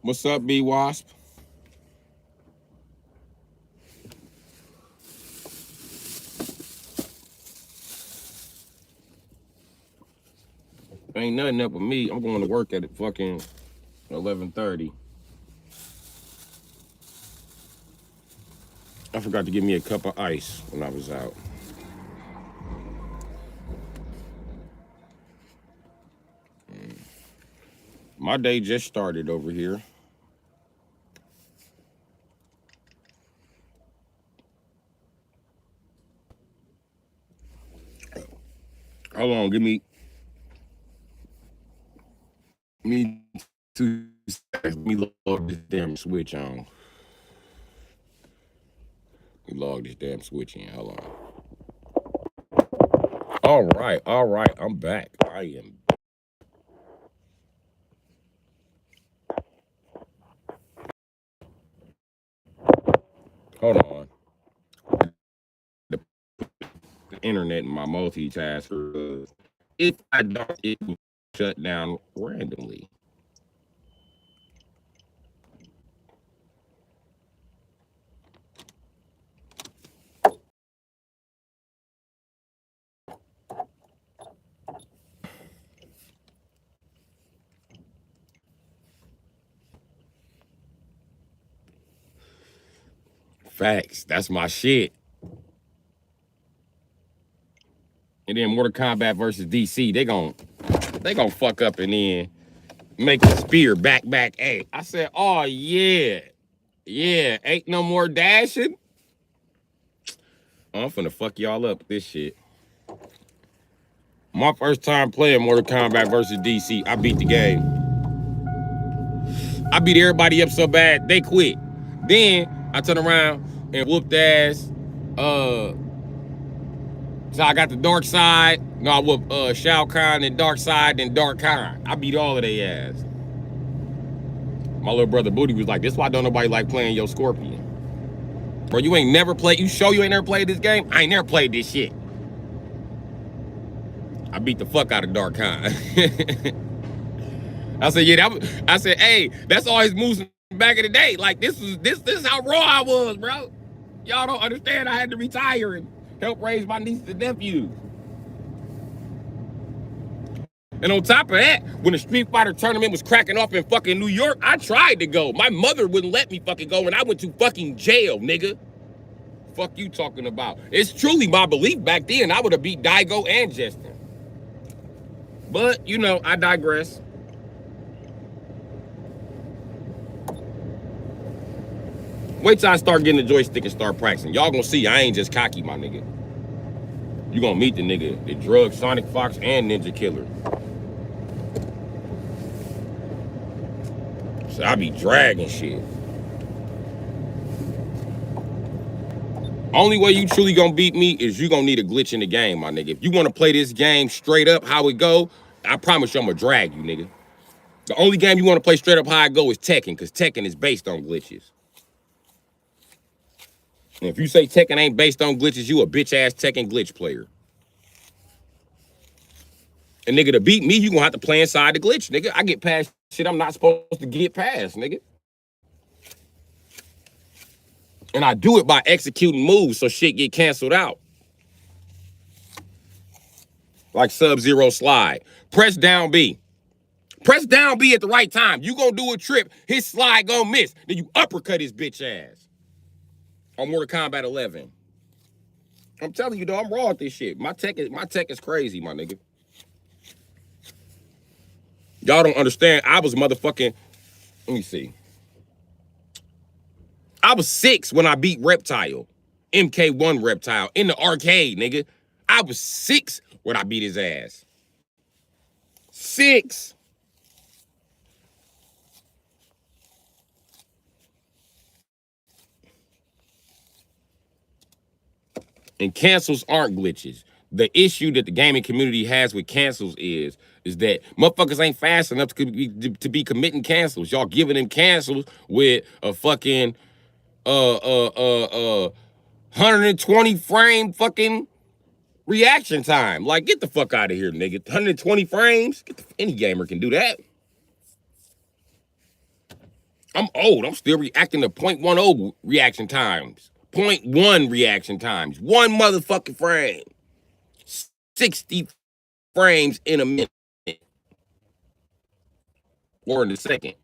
What's up, B Wasp? Ain't nothing up with me. I'm going to work at fucking 11:30. I forgot to give me a cup of ice when I was out. My day just started over here. Hold on, give me 2 seconds. Let me log this damn switch on. Let me log this damn switch in. Hold on. All right. I'm back. I am. Hold on. The internet and my multitasker. If I don't, it will shut down randomly. Facts. That's my shit. And then Mortal Kombat versus DC, they gon' fuck up and then make a spear back. Hey, I said, oh yeah. Yeah, ain't no more dashing. I'm finna fuck y'all up with this shit. My first time playing Mortal Kombat versus DC, I beat the game. I beat everybody up so bad, they quit. Then I turned around and whooped ass. So I got the dark side. No, I whooped Shao Kahn and dark side and dark Khan. I beat all of their ass. My little brother Booty was like, this why don't nobody like playing your Scorpion. Bro, you ain't never played, you sure you ain't never played this game? I ain't never played this shit. I beat the fuck out of Dark Khan. I said, yeah, I said, hey, that's all his moves back in the day. Like, this is how raw I was, bro. Y'all don't understand. I had to retire and help raise my nieces and nephews. And on top of that, when the Street Fighter tournament was cracking off in fucking New York, I tried to go. My mother wouldn't let me fucking go, and I went to fucking jail, nigga. Fuck you talking about? It's truly my belief back then I would have beat Daigo and Justin. But, you know, I digress. Wait till I start getting the joystick and start practicing. Y'all gonna see I ain't just cocky, my nigga. You gonna meet the nigga that drugged Sonic Fox and Ninja Killer. So I be dragging shit. Only way you truly gonna beat me is you gonna need a glitch in the game, my nigga. If you wanna play this game straight up how it go, I promise you I'm gonna drag you, nigga. The only game you wanna play straight up how it go is Tekken, because Tekken is based on glitches. And if you say Tekken ain't based on glitches, you a bitch-ass Tekken glitch player. And nigga, to beat me, you gonna have to play inside the glitch, nigga. I get past shit I'm not supposed to get past, nigga. And I do it by executing moves so shit get canceled out. Like Sub-Zero slide. Press down B. Press down B at the right time. You gonna do a trip, his slide gonna miss. Then you uppercut his bitch ass. On Mortal Kombat 11. I'm telling you, though, I'm raw at this shit. My tech is crazy, my nigga. Y'all don't understand. I was motherfucking, let me see. I was 6 when I beat Reptile. MK1 Reptile in the arcade, nigga. I was 6 when I beat his ass. 6. And cancels aren't glitches. The issue that the gaming community has with cancels is that motherfuckers ain't fast enough to be committing cancels. Y'all giving them cancels with a fucking 120 frame fucking reaction time. Like, get the fuck out of here, nigga. 120 frames? Any gamer can do that. I'm old. I'm still reacting to 0.10 reaction times. 0.1 reaction times. One motherfucking frame. 60 frames in a minute. Or in a second.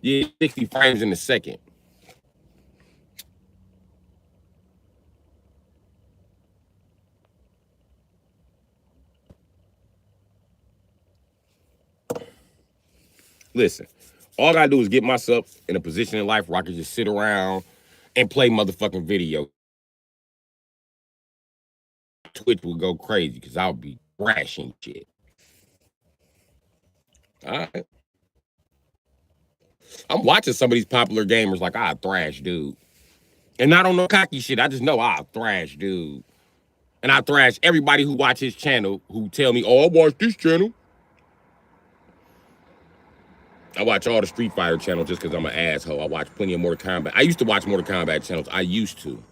Yeah, 60 frames in a second. Listen, all I gotta do is get myself in a position in life where I can just sit around and play motherfucking video. Twitch will go crazy because I'll be thrashing shit. All right. I'm watching some of these popular gamers like I thrash, dude. And I don't know cocky shit. I just know I thrash, dude. And I thrash everybody who watch his channel who tell me, oh, I watch this channel. I watch all the Street Fighter channels just because I'm an asshole. I watch plenty of Mortal Kombat. I used to watch Mortal Kombat channels. I used to.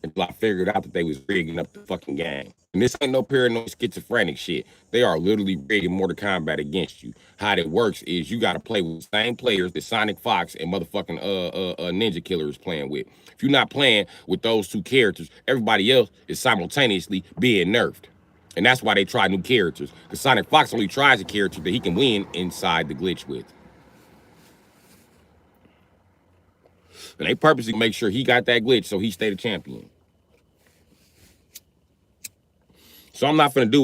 Until I figured out that they was rigging up the fucking game. And this ain't no paranoid schizophrenic shit. They are literally rigging Mortal Kombat against you. How that works is you gotta play with the same players that Sonic Fox and motherfucking Ninja Killer is playing with. If you're not playing with those two characters, everybody else is simultaneously being nerfed. And that's why they try new characters. Because Sonic Fox only tries a character that he can win inside the glitch with. And they purposely make sure he got that glitch so he stay the champion. So I'm not finna deal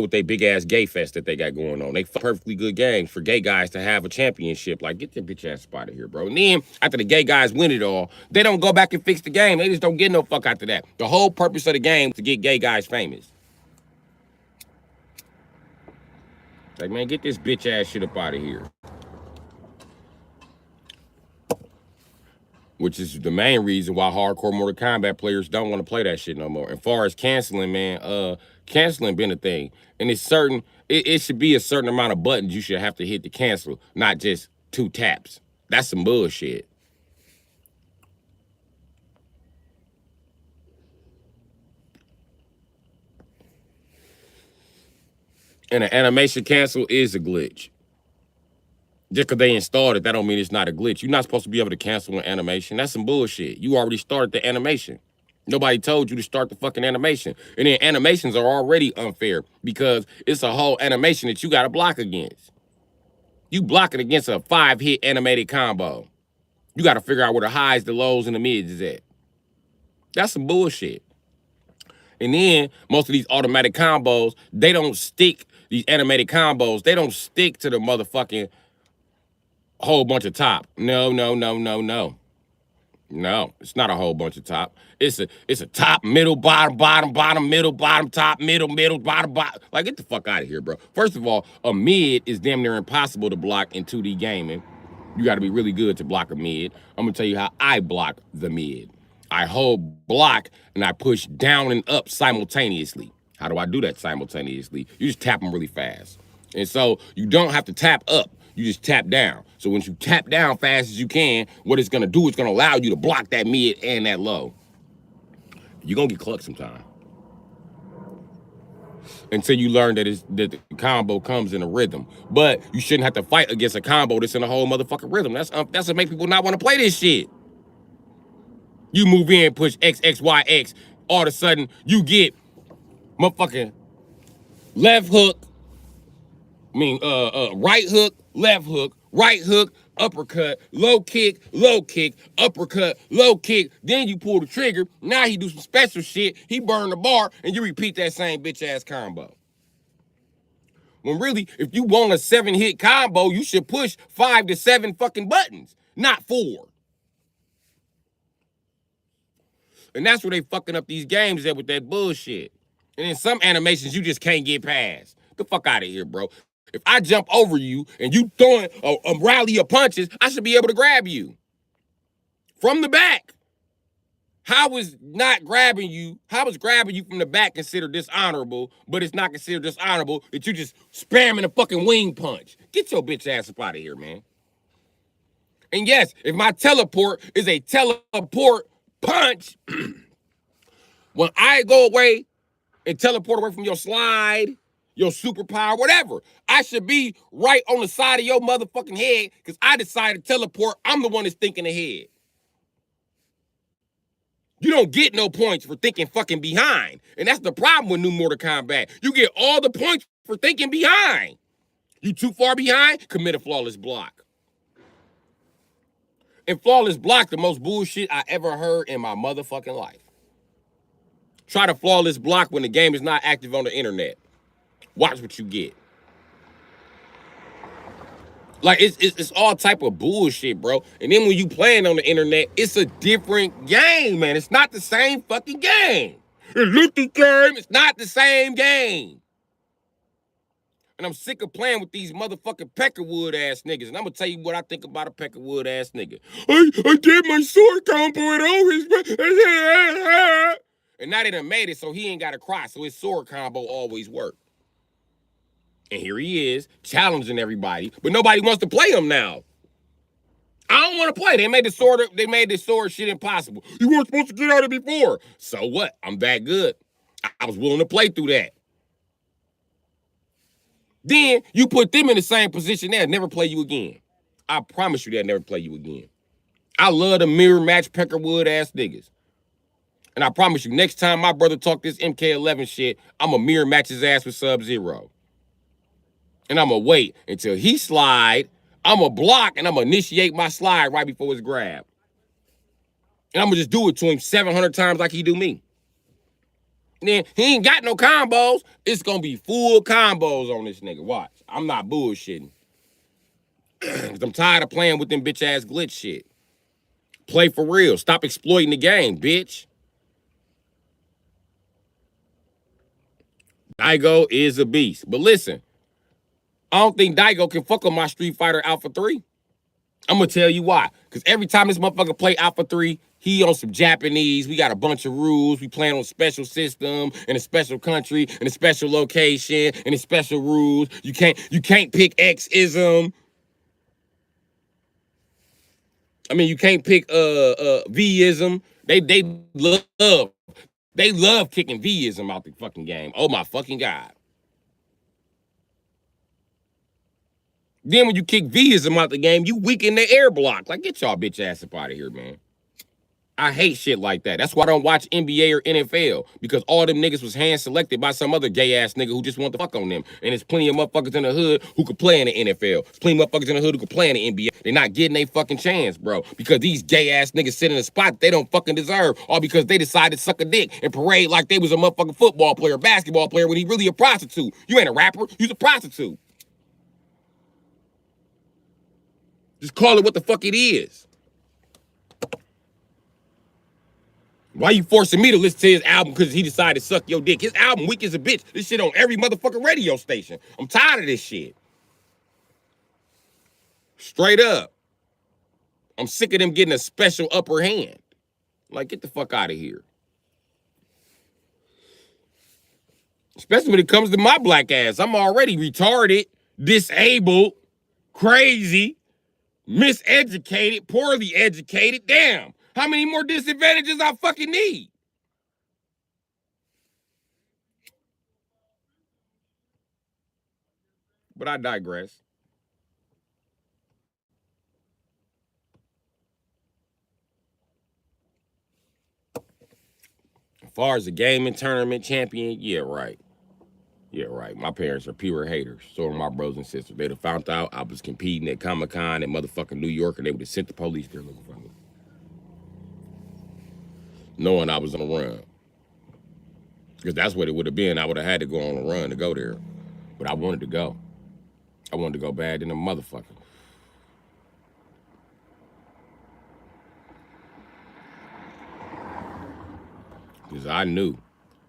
with they big ass gay fest that they got going on. They perfectly good games for gay guys to have a championship. Like, get that bitch ass spot of here, bro. And then after the gay guys win it all, they don't go back and fix the game. They just don't get no fuck after that. The whole purpose of the game is to get gay guys famous. Like, man, get this bitch ass shit up out of here. Which is the main reason why hardcore Mortal Kombat players don't want to play that shit no more. And far as canceling, man, canceling been a thing. And it's certain, it should be a certain amount of buttons you should have to hit to cancel, not just 2 taps. That's some bullshit. And an animation cancel is a glitch. Just because they installed it, that don't mean it's not a glitch. You're not supposed to be able to cancel an animation. That's some bullshit. You already started the animation. Nobody told you to start the fucking animation. And then animations are already unfair because it's a whole animation that you got to block against. You block it against a 5-hit animated combo. You got to figure out where the highs, the lows, and the mids is at. That's some bullshit. And then most of these automatic combos, they don't stick, these animated combos, they don't stick to the motherfucking whole bunch of top. No. No, it's not a whole bunch of top. It's a top, middle, bottom, middle, bottom, top, middle, bottom. Like, get the fuck out of here, bro. First of all, a mid is damn near impossible to block in 2D gaming. You got to be really good to block a mid. I'm gonna tell you how I block the mid. I hold block and I push down and up simultaneously. How do I do that simultaneously? You just tap them really fast. And so you don't have to tap up. You just tap down. So once you tap down fast as you can, what it's gonna do is gonna allow you to block that mid and that low. You're gonna get clucked sometime. Until you learn that the combo comes in a rhythm. But you shouldn't have to fight against a combo that's in a whole motherfucking rhythm. That's what makes people not want to play this shit. You move in, push X, X, Y, X. All of a sudden, you get motherfucking left hook. Right hook, left hook, right hook, uppercut, low kick, uppercut, low kick. Then you pull the trigger. Now he do some special shit. He burn the bar, and you repeat that same bitch ass combo. When really, if you want a 7-hit combo, you should push 5 to 7 fucking buttons, not 4. And that's where they fucking up these games at with that bullshit. And in some animations, you just can't get past. Get the fuck out of here, bro. If I jump over you and you throwing a rally of punches, I should be able to grab you from the back. How is grabbing you from the back considered dishonorable, but it's not considered dishonorable that you just spamming a fucking wing punch? Get your bitch ass up out of here, man. And yes, if my teleport is a teleport punch, when I go away and teleport away from your slide, your superpower, whatever. I should be right on the side of your motherfucking head because I decided to teleport. I'm the one that's thinking ahead. You don't get no points for thinking fucking behind. And that's the problem with New Mortal Kombat. You get all the points for thinking behind. You too far behind, commit a flawless block. And flawless block, the most bullshit I ever heard in my motherfucking life. Try to flawless block when the game is not active on the internet. Watch what you get. Like, it's all type of bullshit, bro. And then when you playing on the internet, it's a different game, man. It's not the same fucking game. It looked the game. It's not the same game. And I'm sick of playing with these motherfucking peckerwood ass niggas. And I'm gonna tell you what I think about a peckerwood ass nigga. I did my sword combo and always. And now they done made it so he ain't gotta cry. So his sword combo always worked. And here he is, challenging everybody, but nobody wants to play him now. I don't want to play. They made the sword shit impossible. You weren't supposed to get out of it before. So what? I'm that good. I was willing to play through that. Then you put them in the same position, they'll never play you again. I promise you they'll never play you again. I love the mirror match peckerwood ass niggas. And I promise you, next time my brother talk this MK11 shit, I'm gonna mirror match his ass with Sub-Zero. And I'm going to wait until he slide. I'm going to block, and I'm going to initiate my slide right before his grab. And I'm going to just do it to him 700 times like he do me. And then he ain't got no combos. It's going to be full combos on this nigga. Watch. I'm not bullshitting. Because I'm tired of playing with them bitch-ass glitch shit. Play for real. Stop exploiting the game, bitch. Daigo is a beast. But listen. I don't think Daigo can fuck with my Street Fighter Alpha 3. I'm going to tell you why. Because every time this motherfucker play Alpha 3, he on some Japanese. We got a bunch of rules. We playing on a special system, in a special country, in a special location, in a special rules. You can't pick X-ism. I mean, you can't pick V-ism. They love kicking V-ism out the fucking game. Oh my fucking God. Then when you kick V-ism out the game, you weaken the air block. Like, get y'all bitch ass up out of here, man. I hate shit like that. That's why I don't watch NBA or NFL. Because all them niggas was hand selected by some other gay ass nigga who just want to fuck on them. And there's plenty of motherfuckers in the hood who could play in the NFL. There's plenty of motherfuckers in the hood who could play in the NBA. They're not getting their fucking chance, bro. Because these gay ass niggas sit in a spot they don't fucking deserve. All because they decided to suck a dick and parade like they was a motherfucking football player, basketball player, when he really a prostitute. You ain't a rapper. You's a prostitute. Just call it what the fuck it is. Why you forcing me to listen to his album because he decided to suck your dick? His album weak as a bitch. This shit on every motherfucking radio station. I'm tired of this shit. Straight up. I'm sick of them getting a special upper hand. Like, get the fuck out of here. Especially when it comes to my black ass. I'm already retarded, disabled, crazy, miseducated, poorly educated. Damn, how many more disadvantages I fucking need? But I digress. As far as the gaming tournament champion, yeah, right. Yeah, right. My parents are pure haters. So are my brothers and sisters. They'd have found out I was competing at Comic-Con in motherfucking New York, and they would have sent the police there looking for me. Knowing I was on a run. Because that's what it would have been. I would have had to go on a run to go there. But I wanted to go. I wanted to go bad than a motherfucker. Because I knew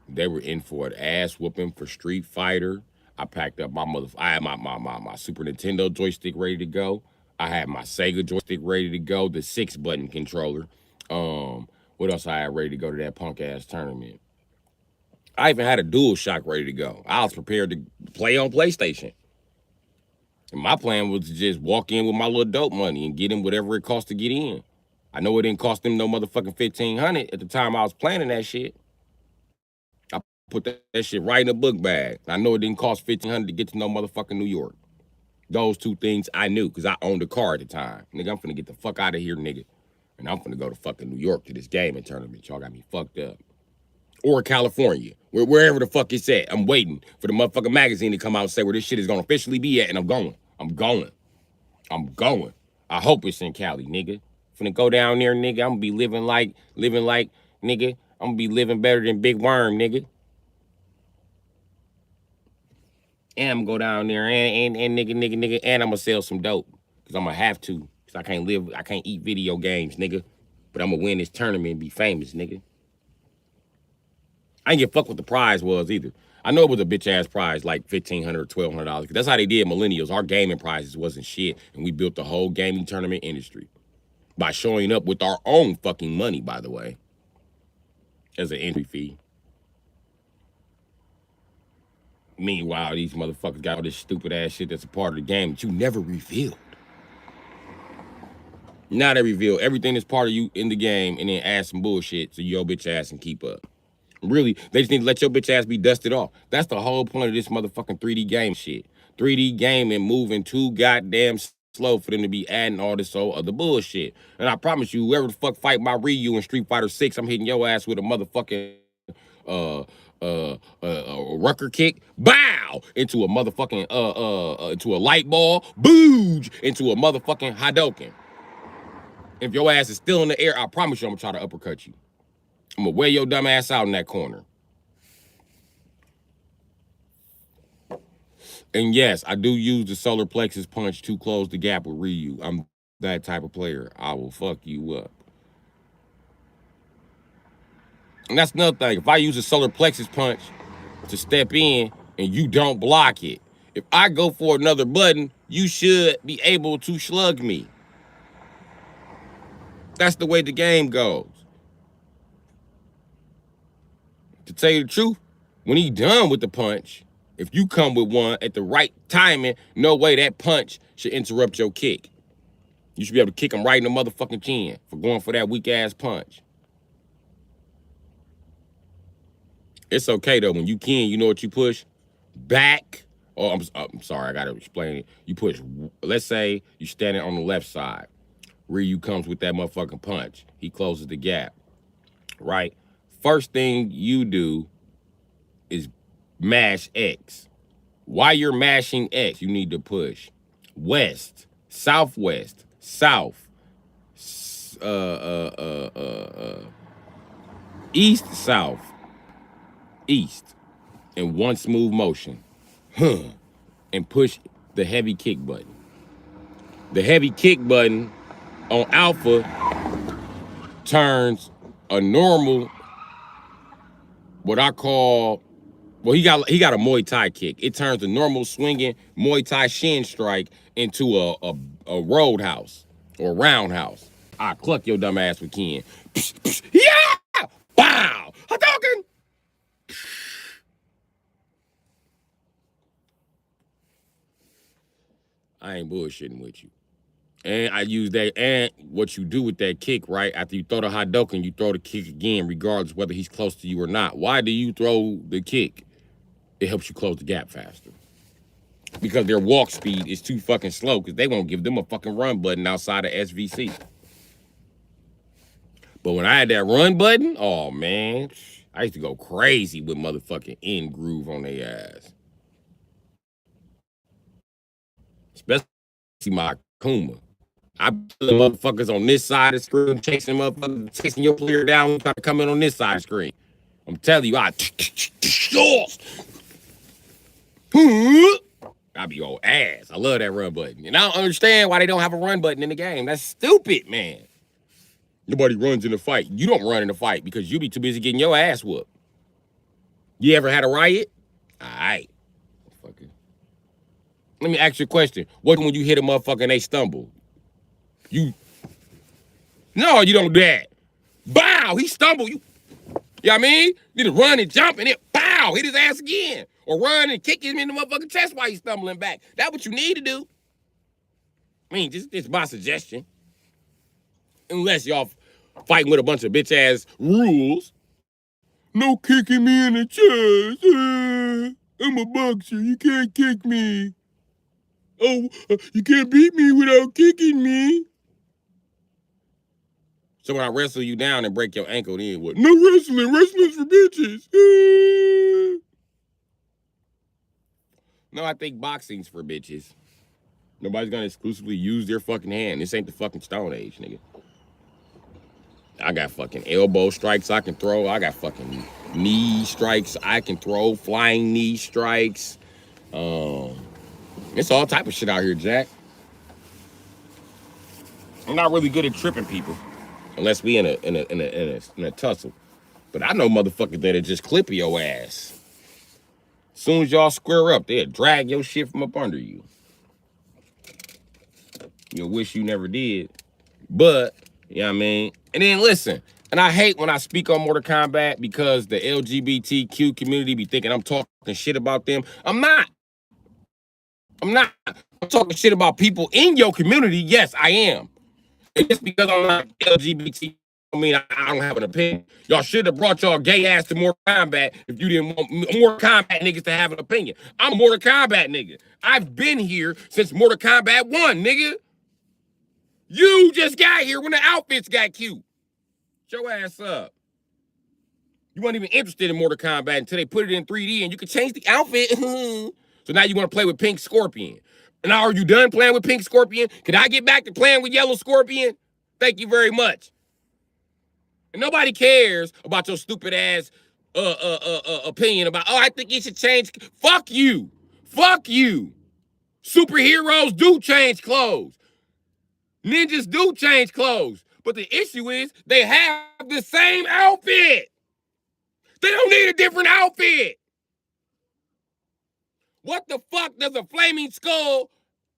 they were in for an ass whooping for Street Fighter. I packed up I had my Super Nintendo joystick ready to go. I had my Sega joystick ready to go, the 6-button controller. What else I had ready to go to that punk ass tournament? I even had a DualShock ready to go. I was prepared to play on PlayStation. And my plan was to just walk in with my little dope money and get in whatever it cost to get in. I know it didn't cost them no motherfucking $1,500 at the time I was planning that shit. put that shit right in the book bag. I know it didn't cost $1,500 to get to no motherfucking New York. Those two things I knew because I owned a car at the time. Nigga, I'm finna get the fuck out of here, nigga. And I'm finna go to fucking New York to this gaming tournament. Y'all got me fucked up. Or California, wherever the fuck it's at. I'm waiting for the motherfucking magazine to come out and say where this shit is gonna officially be at, and I'm going. I'm going. I'm going. I hope it's in Cali, nigga. Finna go down there, nigga. I'm gonna be living like, nigga. I'm gonna be living better than Big Worm, nigga. And I'm gonna go down there and nigga, and I'm gonna sell some dope. Cause I'm gonna have to. Cause I can't eat video games, nigga. But I'm gonna win this tournament and be famous, nigga. I ain't give a fuck what the prize was either. I know it was a bitch ass prize, like $1,500 or $1,200. Cause that's how they did millennials. Our gaming prizes wasn't shit. And we built the whole gaming tournament industry. By showing up with our own fucking money, by the way. As an entry fee. Meanwhile, these motherfuckers got all this stupid ass shit that's a part of the game that you never revealed. Now they reveal everything that's part of you in the game and then add some bullshit so your bitch ass can keep up. Really, they just need to let your bitch ass be dusted off. That's the whole point of this motherfucking 3D game shit. 3D game and moving too goddamn slow for them to be adding all this other bullshit. And I promise you, whoever the fuck fight my Ryu in Street Fighter 6, I'm hitting your ass with a motherfucking rucker kick, bow, into a motherfucking into a light ball, booge, into a motherfucking Hadoken. If your ass is still in the air, I promise you I'm gonna try to uppercut you. I'm gonna wear your dumb ass out in that corner. And yes, I do use the solar plexus punch to close the gap with Ryu. I'm that type of player. I will fuck you up. And that's another thing. If I use a solar plexus punch to step in and you don't block it, if I go for another button, you should be able to slug me. That's the way the game goes. To tell you the truth, when he done with the punch, if you come with one at the right timing, no way that punch should interrupt your kick. You should be able to kick him right in the motherfucking chin for going for that weak ass punch. It's okay though, when you can, you know what you push? Back. Oh, I'm sorry, I gotta explain it. You push, let's say you're standing on the left side. Ryu comes with that motherfucking punch. He closes the gap, right? First thing you do is mash X. While you're mashing X, you need to push west, southwest, south, east, south, east, in one smooth motion. And push the heavy kick button. The heavy kick button on Alpha turns a normal, what I call, well, he got a Muay Thai kick. It turns a normal swinging Muay Thai shin strike into a roadhouse or roundhouse. I cluck your dumb ass with Ken. Yeah! Wow! Hadouken! I ain't bullshitting with you. And I use that, and what you do with that kick, right? After you throw the Hadouken, you throw the kick again, regardless whether he's close to you or not. Why do you throw the kick? It helps you close the gap faster. Because their walk speed is too fucking slow, because they won't give them a fucking run button outside of SVC. But when I had that run button, oh man, I used to go crazy with motherfucking in groove on their ass. Especially my Akuma. I put the motherfuckers on this side of the screen, chasing your player down, trying to come in on this side of the screen. I'm telling you, I be old ass. I love that run button. And I don't understand why they don't have a run button in the game. That's stupid, man. Nobody runs in a fight. You don't run in a fight because you be too busy getting your ass whooped. You ever had a riot? All right. Fucking. Let me ask you a question. What when you hit a motherfucker and they stumble? No, you don't do that. Bow, he stumbled. You know what I mean? You need to run and jump and then bow, hit his ass again. Or run and kick him in the motherfucking chest while he's stumbling back. That's what you need to do. I mean, just my suggestion. Unless y'all fighting with a bunch of bitch ass rules. No kicking me in the chest. I'm a boxer. You can't kick me. Oh, you can't beat me without kicking me. So when I wrestle you down and break your ankle, then what? No wrestling. Wrestling's for bitches. No, I think boxing's for bitches. Nobody's gonna exclusively use their fucking hand. This ain't the fucking Stone Age, nigga. I got fucking elbow strikes I can throw. I got fucking knee strikes I can throw. Flying knee strikes. It's all type of shit out here, Jack. I'm not really good at tripping people, unless we in a tussle. But I know motherfuckers that'll just clip your ass. As soon as y'all square up, they'll drag your shit from up under you. You'll wish you never did. But, you know what I mean? And then listen, and I hate when I speak on Mortal Kombat because the LGBTQ community be thinking I'm talking shit about them. I'm not. I'm talking shit about people in your community. Yes, I am. And just because I'm not LGBT, I mean, I don't have an opinion. Y'all should have brought y'all gay ass to Mortal Kombat if you didn't want Mortal Kombat niggas to have an opinion. I'm a Mortal Kombat nigga. I've been here since Mortal Kombat 1, nigga. You just got here when the outfits got cute. Shut your ass up. You weren't even interested in Mortal Kombat until they put it in 3D and you could change the outfit. So now you want to play with Pink Scorpion. And now are you done playing with Pink Scorpion? Can I get back to playing with Yellow Scorpion? Thank you very much. And nobody cares about your stupid ass opinion about, oh, I think you should change. Fuck you. Fuck you. Superheroes do change clothes. Ninjas do change clothes. But the issue is they have the same outfit. They don't need a different outfit. What the fuck does a flaming skull,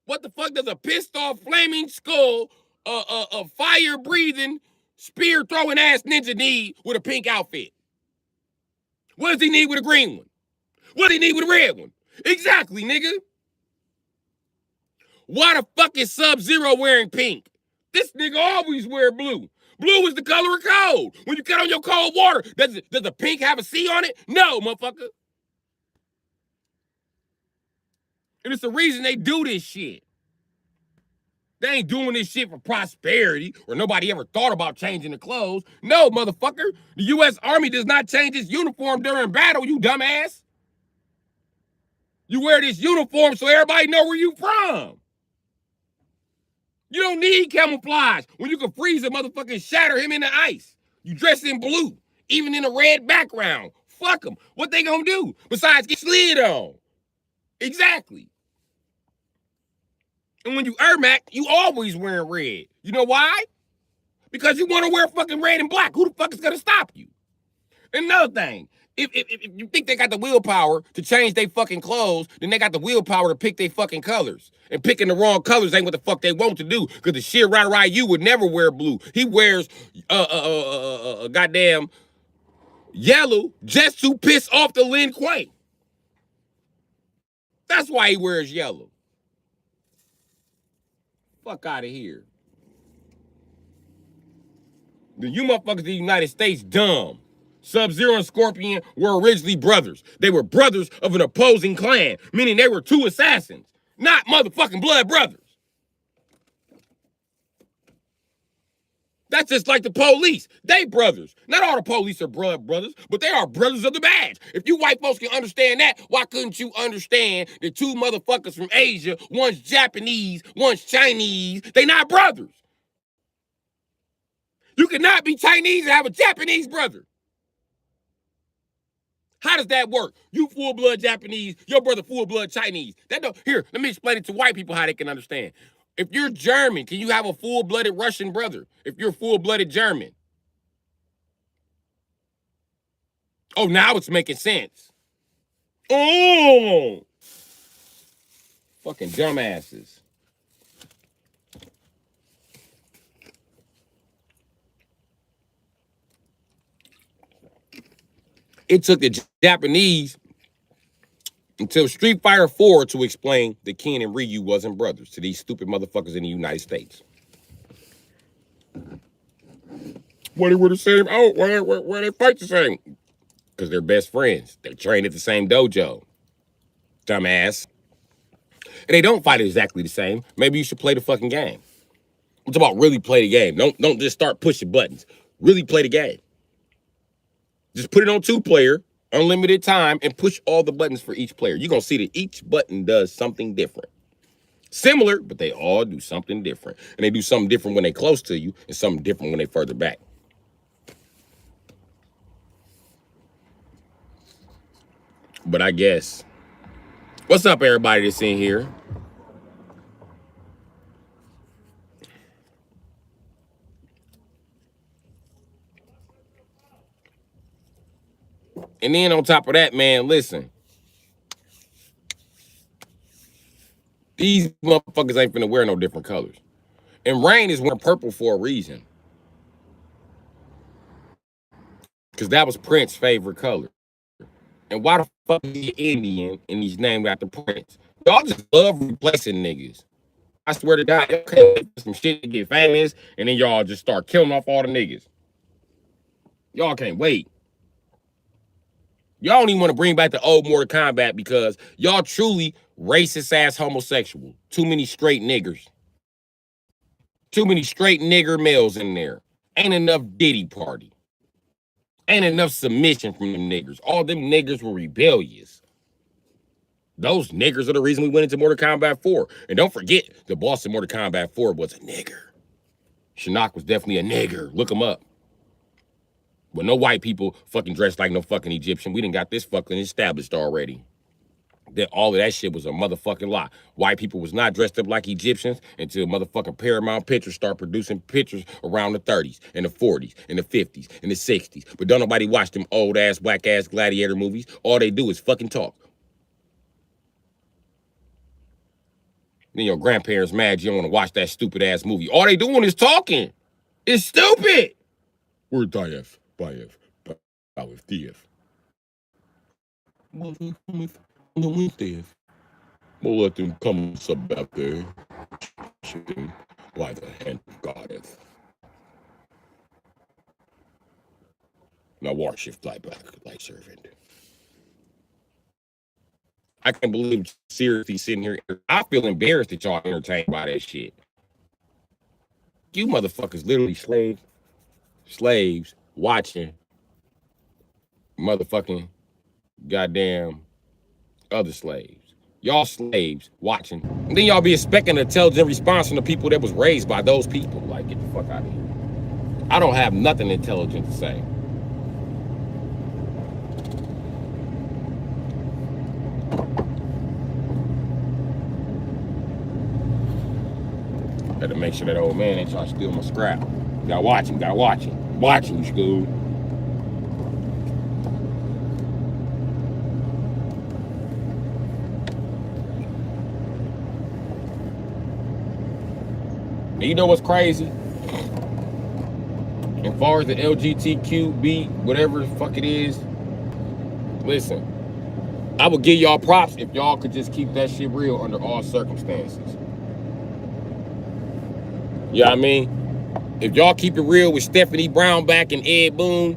what the fuck does a pissed off flaming skull, a fire breathing, spear throwing ass ninja need with a pink outfit? What does he need with a green one? What does he need with a red one? Exactly, nigga. Why the fuck is Sub-Zero wearing pink? This nigga always wear blue. Blue is the color of cold. When you cut on your cold water, does the pink have a C on it? No, motherfucker. And it's the reason they do this shit. They ain't doing this shit for prosperity or nobody ever thought about changing the clothes. No, motherfucker. The U.S. Army does not change its uniform during battle, you dumbass. You wear this uniform so everybody know where you from. You don't need camouflage when you can freeze a motherfucker and shatter him in the ice. You dress in blue, even in a red background. Fuck them. What they gonna do besides get slid on? Exactly. And when you Ermac, you always wearing red. You know why? Because you want to wear fucking red and black. Who the fuck is gonna stop you? And another thing, if you think they got the willpower to change their fucking clothes, then they got the willpower to pick their fucking colors. And picking the wrong colors ain't what the fuck they want to do. Because the shit right you would never wear blue. He wears goddamn yellow just to piss off the Lin Kuei. That's why he wears yellow. Fuck out of here. You motherfuckers in the United States dumb. Sub-Zero and Scorpion were originally brothers. They were brothers of an opposing clan, meaning they were two assassins, not motherfucking blood brothers. That's just like the police. They brothers. Not all the police are blood brothers, but they are brothers of the badge. If you white folks can understand that, why couldn't you understand that two motherfuckers from Asia, one's Japanese, one's Chinese, they not brothers? You cannot be Chinese and have a Japanese brother. How does that work? You full-blood Japanese, your brother full-blood Chinese. Here, let me explain it to white people how they can understand. If you're German, can you have a full-blooded Russian brother if you're full-blooded German? Oh, now it's making sense. Oh! Fucking dumbasses. It took the Japanese until Street Fighter 4 to explain that Ken and Ryu wasn't brothers to these stupid motherfuckers in the United States. Why they were the same? Oh, why they fight the same? because they're best friends. They train at the same dojo. Dumbass. And they don't fight exactly the same. Maybe you should play the fucking game. It's about really play the game. Don't just start pushing buttons. Really play the game. Just put it on 2-player, unlimited time, and push all the buttons for each player. You're going to see that each button does something different. Similar, but they all do something different. And they do something different when they're close to you and something different when they're further back. But I guess, what's up, everybody that's in here? And then on top of that, man, listen. These motherfuckers ain't finna wear no different colors. And Rain is wearing purple for a reason. Because that was Prince's favorite color. And why the fuck is he Indian and he's named after Prince? Y'all just love replacing niggas. I swear to God, y'all can't wait for some shit to get famous and then y'all just start killing off all the niggas. Y'all can't wait. Y'all don't even want to bring back the old Mortal Kombat because y'all truly racist ass homosexual. Too many straight niggers. Too many straight nigger males in there. Ain't enough Diddy party. Ain't enough submission from them niggers. All them niggers were rebellious. Those niggers are the reason we went into Mortal Kombat 4. And don't forget, the boss in Mortal Kombat 4 was a nigger. Shinnok was definitely a nigger. Look him up. But no white people fucking dressed like no fucking Egyptian. We done got this fucking established already. That all of that shit was a motherfucking lie. White people was not dressed up like Egyptians until motherfucking Paramount Pictures start producing pictures around the 30s and the 40s and the 50s and the 60s. But don't nobody watch them old ass, whack ass gladiator movies. All they do is fucking talk. Then your grandparents mad you don't want to watch that stupid ass movie. All they doing is talking. It's stupid. We're Dief, Bayev, Bayev, Dief. We'll let them come sub out there. By the hand of Goddess. Now watch shift fly back like servant. I can't believe seriously sitting here. I feel embarrassed that y'all entertained by that shit. You motherfuckers literally slaves watching motherfucking goddamn other slaves. Y'all slaves watching. And then y'all be expecting an intelligent response from the people that was raised by those people. Like, get the fuck out of here. I don't have nothing intelligent to say. Gotta make sure that old man ain't trying to steal my scrap. Gotta watch him, Watching, school. And you know what's crazy? As far as the LGBTQ, whatever the fuck it is, listen, I would give y'all props if y'all could just keep that shit real under all circumstances. You know what I mean? If y'all keep it real with Stephanie Brownback and Ed Boon,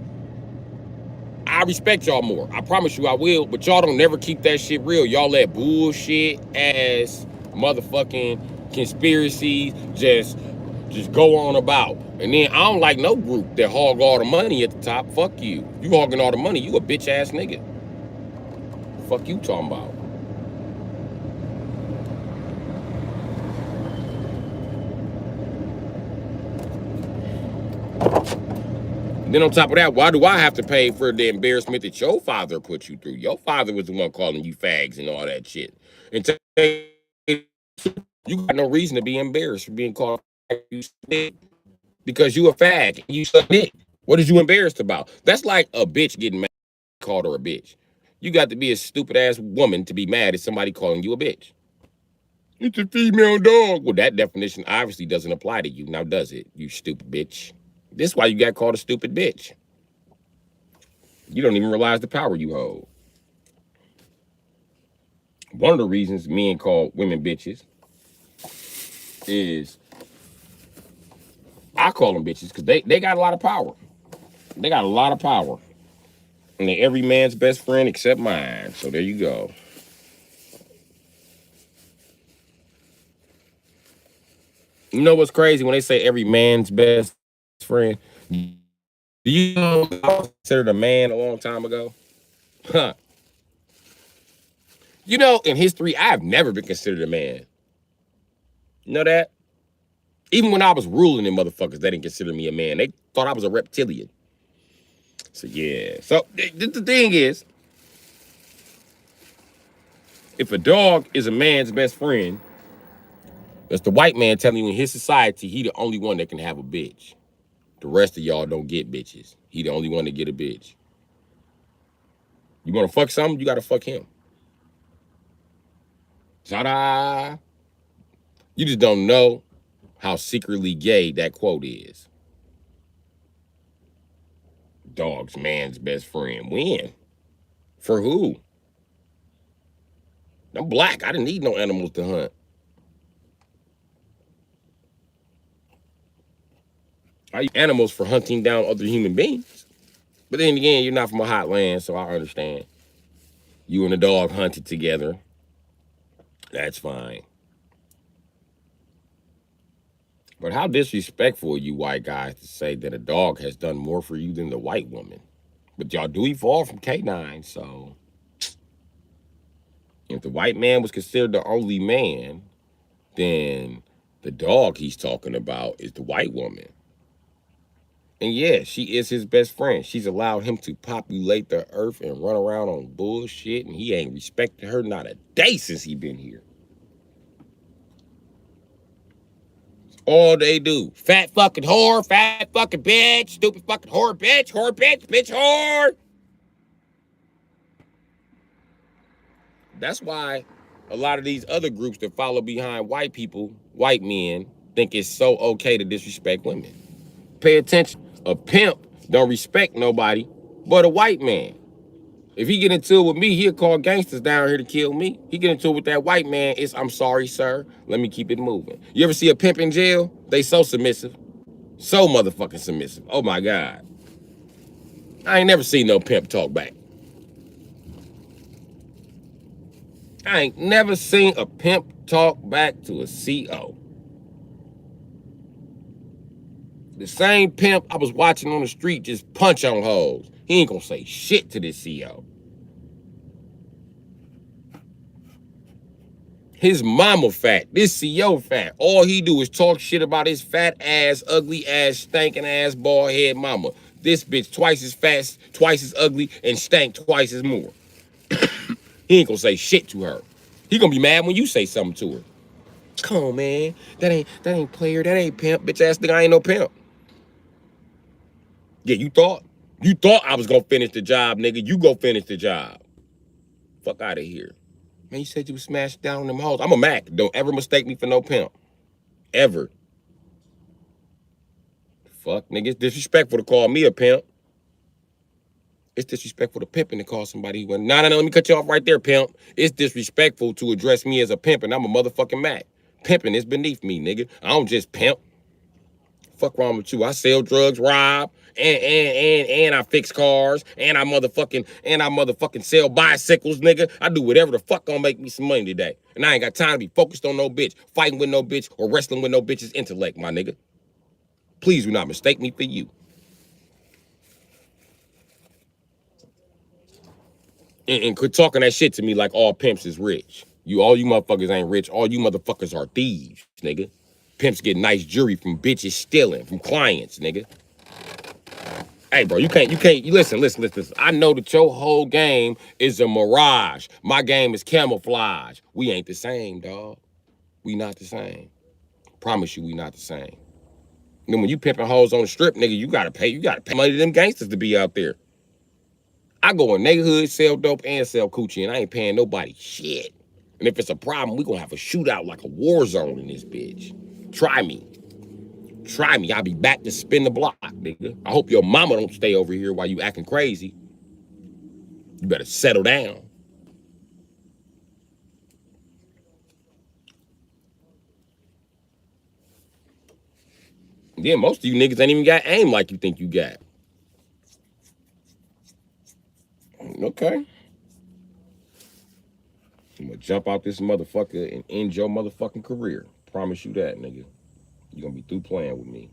I respect y'all more. I promise you I will, but y'all don't never keep that shit real. Y'all let bullshit ass motherfucking conspiracies just go on about. And then I don't like no group that hog all the money at the top. Fuck you. You hogging all the money, you a bitch ass nigga. Fuck you talking about. Then on top of that, why do I have to pay for the embarrassment that your father put you through? Your father was the one calling you fags and all that shit. And you got no reason to be embarrassed for being called fag because you a fag and you suck dick. What is you embarrassed about? That's like a bitch getting mad called her a bitch. You got to be a stupid ass woman to be mad at somebody calling you a bitch. It's a female dog. Well, that definition obviously doesn't apply to you. Now does it, you stupid bitch? This is why you got called a stupid bitch. You don't even realize the power you hold. One of the reasons men call women bitches is, I call them bitches because they got a lot of power. They got a lot of power. And they're every man's best friend except mine. So there you go. You know what's crazy when they say every man's best friend? Do you know I was considered a man a long time ago? Huh. You know, in history, I have never been considered a man. You know that? Even when I was ruling them motherfuckers, they didn't consider me a man. They thought I was a reptilian. So yeah. So the thing is, if a dog is a man's best friend, that's the white man telling you in his society he the only one that can have a bitch. The rest of y'all don't get bitches. He the only one to get a bitch. You wanna fuck something? You gotta fuck him. Ta-da! You just don't know how secretly gay that quote is. Dog's man's best friend. When? For who? I'm black. I didn't need no animals to hunt. I use animals for hunting down other human beings. But then again, you're not from a hot land, so I understand. You and the dog hunted together. That's fine. But how disrespectful are you white guys to say that a dog has done more for you than the white woman? But y'all do evolve from canine, so if the white man was considered the only man, then the dog he's talking about is the white woman. And yeah, she is his best friend. She's allowed him to populate the earth and run around on bullshit, and he ain't respected her not a day since he been here. All they do. Fat fucking whore, fat fucking bitch, stupid fucking whore bitch, bitch whore. That's why a lot of these other groups that follow behind white people, white men, think it's so okay to disrespect women. Pay attention. A pimp don't respect nobody but a white man. If he get into it with me, he'll call gangsters down here to kill me. He get into it with that white man, it's, I'm sorry, sir. Let me keep it moving. You ever see a pimp in jail? They so submissive. So motherfucking submissive. Oh my God. I ain't never seen no pimp talk back. I ain't never seen a pimp talk back to a CO. The same pimp I was watching on the street just punch on hoes. He ain't gonna say shit to this CO. His mama fat, this CO fat. All he do is talk shit about his fat ass, ugly ass, stinking ass, bald head mama. This bitch twice as fat, twice as ugly, and stank twice as more. He ain't gonna say shit to her. He gonna be mad when you say something to her. Come on, man. That ain't player, that ain't pimp. Bitch ass nigga, I ain't no pimp. Yeah, you thought? You thought I was gonna finish the job, nigga. You go finish the job. Fuck out of here. Man, you said you smashed down them hoes. I'm a Mac. Don't ever mistake me for no pimp. Ever. Fuck, nigga. It's disrespectful to call me a pimp. It's disrespectful to pimping to call somebody who went, no, let me cut you off right there, pimp. It's disrespectful to address me as a pimp, and I'm a motherfucking Mac. Pimping is beneath me, nigga. I don't just pimp. Fuck wrong with you? I sell drugs, rob, and I fix cars, and I motherfucking sell bicycles, nigga. I do whatever the fuck gonna make me some money today. And I ain't got time to be focused on no bitch, fighting with no bitch, or wrestling with no bitch's intellect, my nigga. Please do not mistake me for you. And quit talking that shit to me like all pimps is rich. All you motherfuckers ain't rich. All you motherfuckers are thieves, nigga. Pimps get nice jewelry from bitches stealing, from clients, nigga. Hey, bro, you listen. I know that your whole game is a mirage. My game is camouflage. We ain't the same, dog. We not the same. Promise you we not the same. And then when you pimping hoes on the strip, nigga, you gotta pay money to them gangsters to be out there. I go in neighborhood, sell dope, and sell coochie, and I ain't paying nobody shit. And if it's a problem, we gonna have a shootout like a war zone in this bitch. Try me. Try me. I'll be back to spin the block, nigga. I hope your mama don't stay over here while you acting crazy. You better settle down. Then most of you niggas ain't even got aim like you think you got. Okay. I'm gonna jump out this motherfucker and end your motherfucking career. Promise you that, nigga. You're gonna be through playing with me.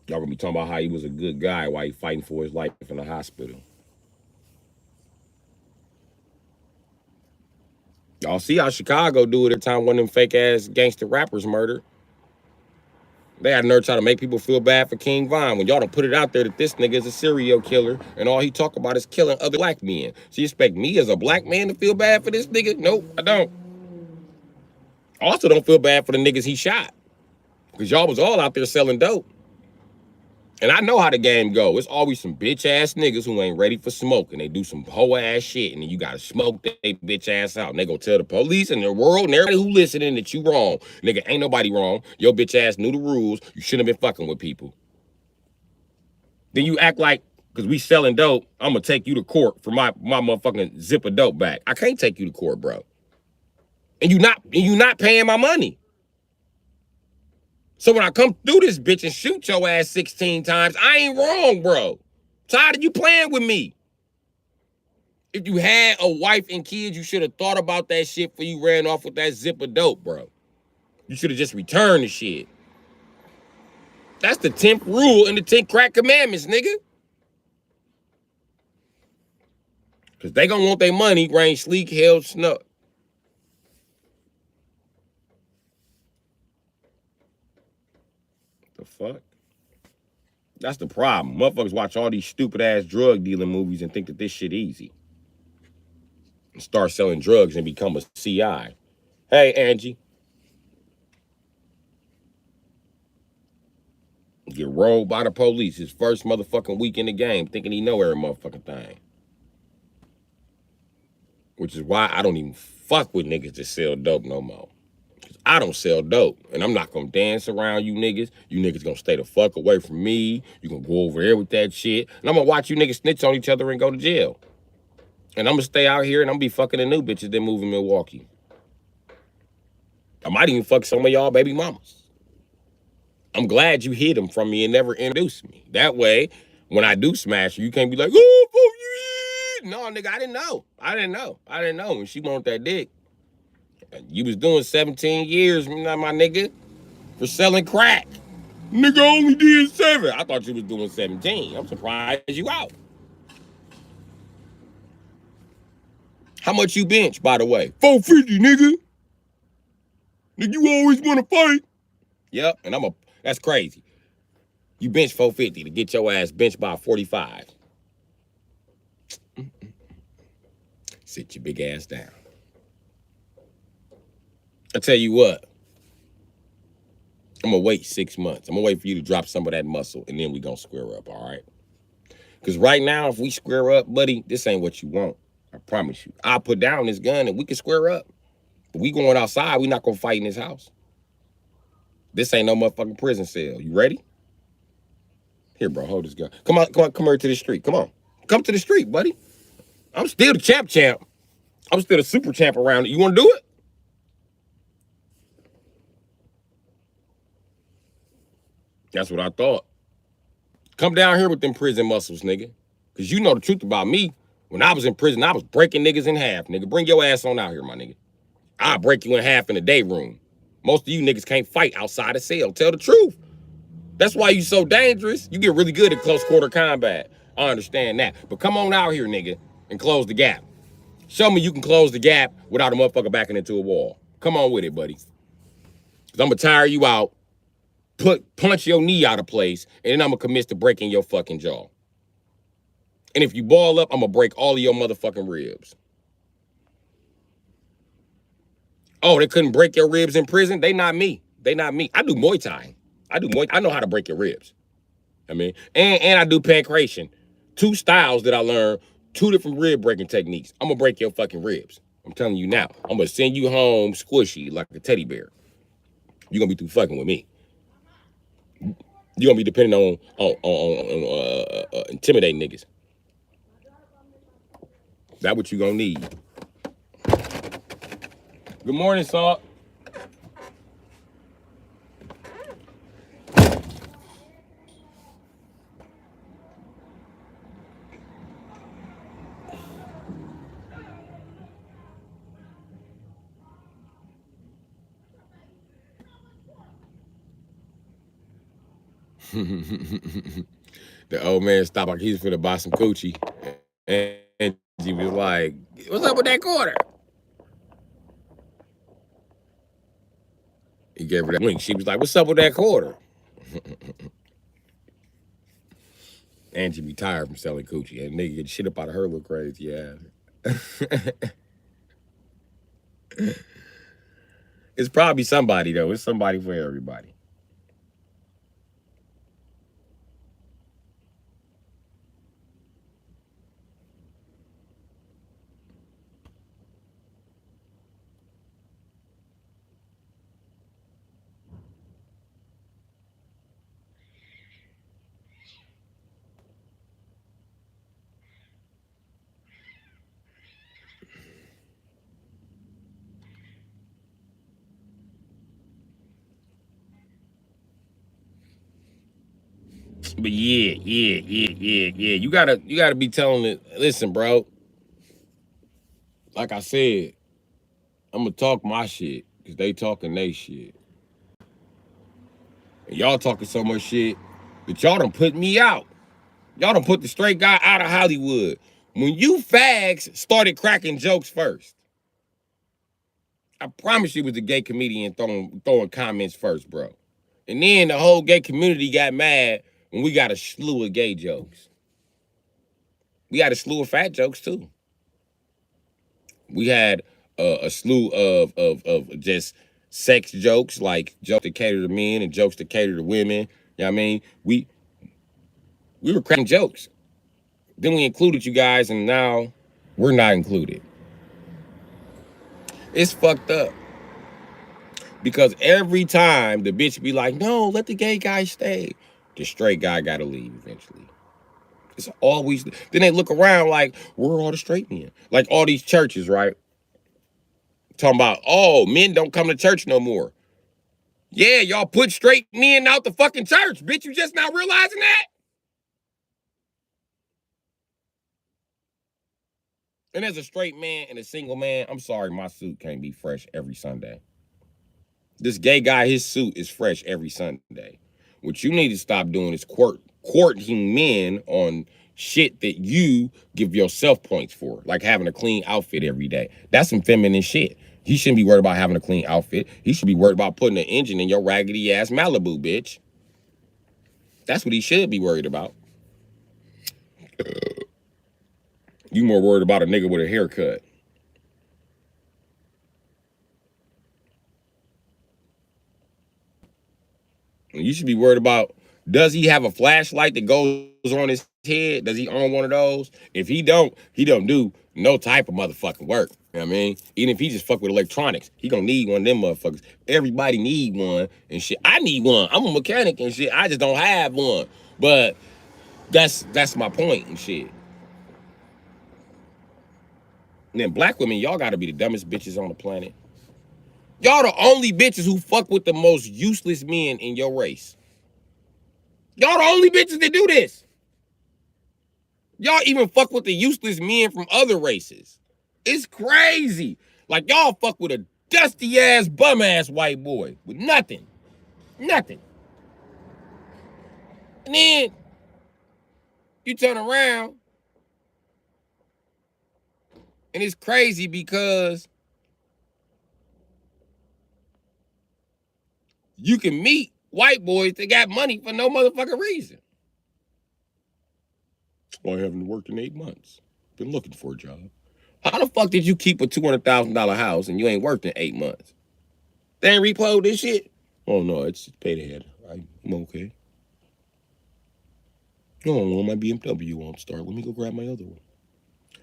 Y'all gonna be talking about how he was a good guy while he fighting for his life in the hospital. Y'all see how Chicago do it every time one of them fake ass gangster rappers murdered. They had nerve trying to make people feel bad for King Von when y'all don't put it out there that this nigga is a serial killer and all he talk about is killing other black men. So you expect me as a black man to feel bad for this nigga? Nope, I don't. I also don't feel bad for the niggas he shot because y'all was all out there selling dope. And I know how the game go. It's always some bitch ass niggas who ain't ready for smoke and they do some hoe ass shit and then you gotta smoke they bitch ass out and they gonna tell the police and the world and everybody who listening that you wrong. Nigga, ain't nobody wrong. Your bitch ass knew the rules. You shouldn't have been fucking with people. Then you act like, because we selling dope, I'm gonna take you to court for my motherfucking zip of dope back. I can't take you to court, bro. And you not paying my money. So when I come through this bitch and shoot your ass 16 times, I ain't wrong, bro. Tired of you playing with me. If you had a wife and kids, you should have thought about that shit before you ran off with that zip of dope, bro. You should have just returned the shit. That's the 10th rule in the 10 crack commandments, nigga. Because they gonna want their money, rain, sleek, hail, snow. The fuck? That's the problem. Motherfuckers watch all these stupid ass drug dealing movies and think that this shit easy. And start selling drugs and become a CI. Hey, Angie. Get rolled by the police his first motherfucking week in the game thinking he know every motherfucking thing. Which is why I don't even fuck with niggas that sell dope no more. I don't sell dope, and I'm not gonna dance around you niggas. You niggas gonna stay the fuck away from me. You gonna go over there with that shit, and I'm gonna watch you niggas snitch on each other and go to jail. And I'm gonna stay out here and I'm gonna be fucking the new bitches that move in Milwaukee. I might even fuck some of y'all baby mamas. I'm glad you hid them from me and never introduced me. That way, when I do smash you can't be like, oh, fuck you. No, nigga, I didn't know. I didn't know when she wanted that dick. You was doing 17 years, my nigga, for selling crack. Nigga only did 7. I thought you was doing 17. I'm surprised you out. How much you bench, by the way? 450, nigga. Nigga, you always want to fight. Yep, and that's crazy. You bench 450 to get your ass benched by 45. Sit your big ass down. I tell you what, I'm gonna wait 6 months. I'm gonna wait for you to drop some of that muscle, and then we gonna square up, all right? Because right now, if we square up, buddy, this ain't what you want. I promise you. I'll put down this gun, and we can square up. But we going outside, we not gonna fight in this house. This ain't no motherfucking prison cell. You ready? Here, bro, hold this gun. Come on, come here to the street. Come on. Come to the street, buddy. I'm still the champ. I'm still the super champ around it. You wanna do it? That's what I thought. Come down here with them prison muscles, nigga. Because you know the truth about me. When I was in prison, I was breaking niggas in half, nigga. Bring your ass on out here, my nigga. I'll break you in half in the day room. Most of you niggas can't fight outside a cell. Tell the truth. That's why you so dangerous. You get really good at close quarter combat. I understand that. But come on out here, nigga, and close the gap. Show me you can close the gap without a motherfucker backing into a wall. Come on with it, buddy. Because I'm going to tire you out, punch your knee out of place, and then I'm going to commit to breaking your fucking jaw. And if you ball up, I'm going to break all of your motherfucking ribs. Oh, they couldn't break your ribs in prison? They not me. I do Muay Thai. I know how to break your ribs. I mean, and I do pancration. 2 styles that I learned, 2 different rib breaking techniques. I'm going to break your fucking ribs. I'm telling you now. I'm going to send you home squishy like a teddy bear. You're going to be through fucking with me. You're going to be depending on intimidating niggas. That's what you're going to need. Good morning, Salt. The old man stopped like he's finna buy some coochie. And he was like, what's up with that quarter? He gave her that wink. She was like, what's up with that quarter? Angie be tired from selling coochie. And nigga get shit up out of her look crazy. Yeah. It's probably somebody, though. It's somebody for everybody. But yeah. You gotta be telling it. Listen, bro. Like I said, I'm gonna talk my shit because they talking they shit. And y'all talking so much shit that y'all done put me out. Y'all done put the straight guy out of Hollywood. When you fags started cracking jokes first, I promise you it was the gay comedian throwing comments first, bro. And then the whole gay community got mad when we got a slew of gay jokes. We had a slew of fat jokes too. We had a slew of just sex jokes, like jokes that cater to men and jokes that cater to women. You know what I mean? We were cracking jokes. Then we included you guys, and now we're not included. It's fucked up. Because every time the bitch be like, no, let the gay guy stay, the straight guy gotta leave eventually. It's always, then they look around like, where are all the straight men? Like all these churches, right? Talking about, oh, men don't come to church no more. Yeah, y'all put straight men out the fucking church. Bitch, you just not realizing that? And as a straight man and a single man, I'm sorry, my suit can't be fresh every Sunday. This gay guy, his suit is fresh every Sunday. What you need to stop doing is courting men on shit that you give yourself points for, like having a clean outfit every day. That's some feminine shit. He shouldn't be worried about having a clean outfit. He should be worried about putting an engine in your raggedy ass Malibu, bitch. That's what he should be worried about. You more worried about a nigga with a haircut. You should be worried about, does he have a flashlight that goes on his head? Does he own one of those? If he don't do no type of motherfucking work. You know what I mean? Even if he just fuck with electronics, he gonna need one of them motherfuckers. Everybody need one and shit. I need one. I'm a mechanic and shit. I just don't have one. But that's my point and shit. And then black women, y'all gotta be the dumbest bitches on the planet. Y'all the only bitches who fuck with the most useless men in your race. Y'all the only bitches that do this. Y'all even fuck with the useless men from other races. It's crazy. Like y'all fuck with a dusty ass, bum ass white boy with nothing. Nothing. And then you turn around and it's crazy because you can meet white boys that got money for no motherfucking reason. Well, I haven't worked in 8 months. Been looking for a job. How the fuck did you keep a $200,000 house and you ain't worked in 8 months? They ain't repoed this shit? Oh no, it's paid ahead. I'm okay. Oh, my BMW won't start. Let me go grab my other one.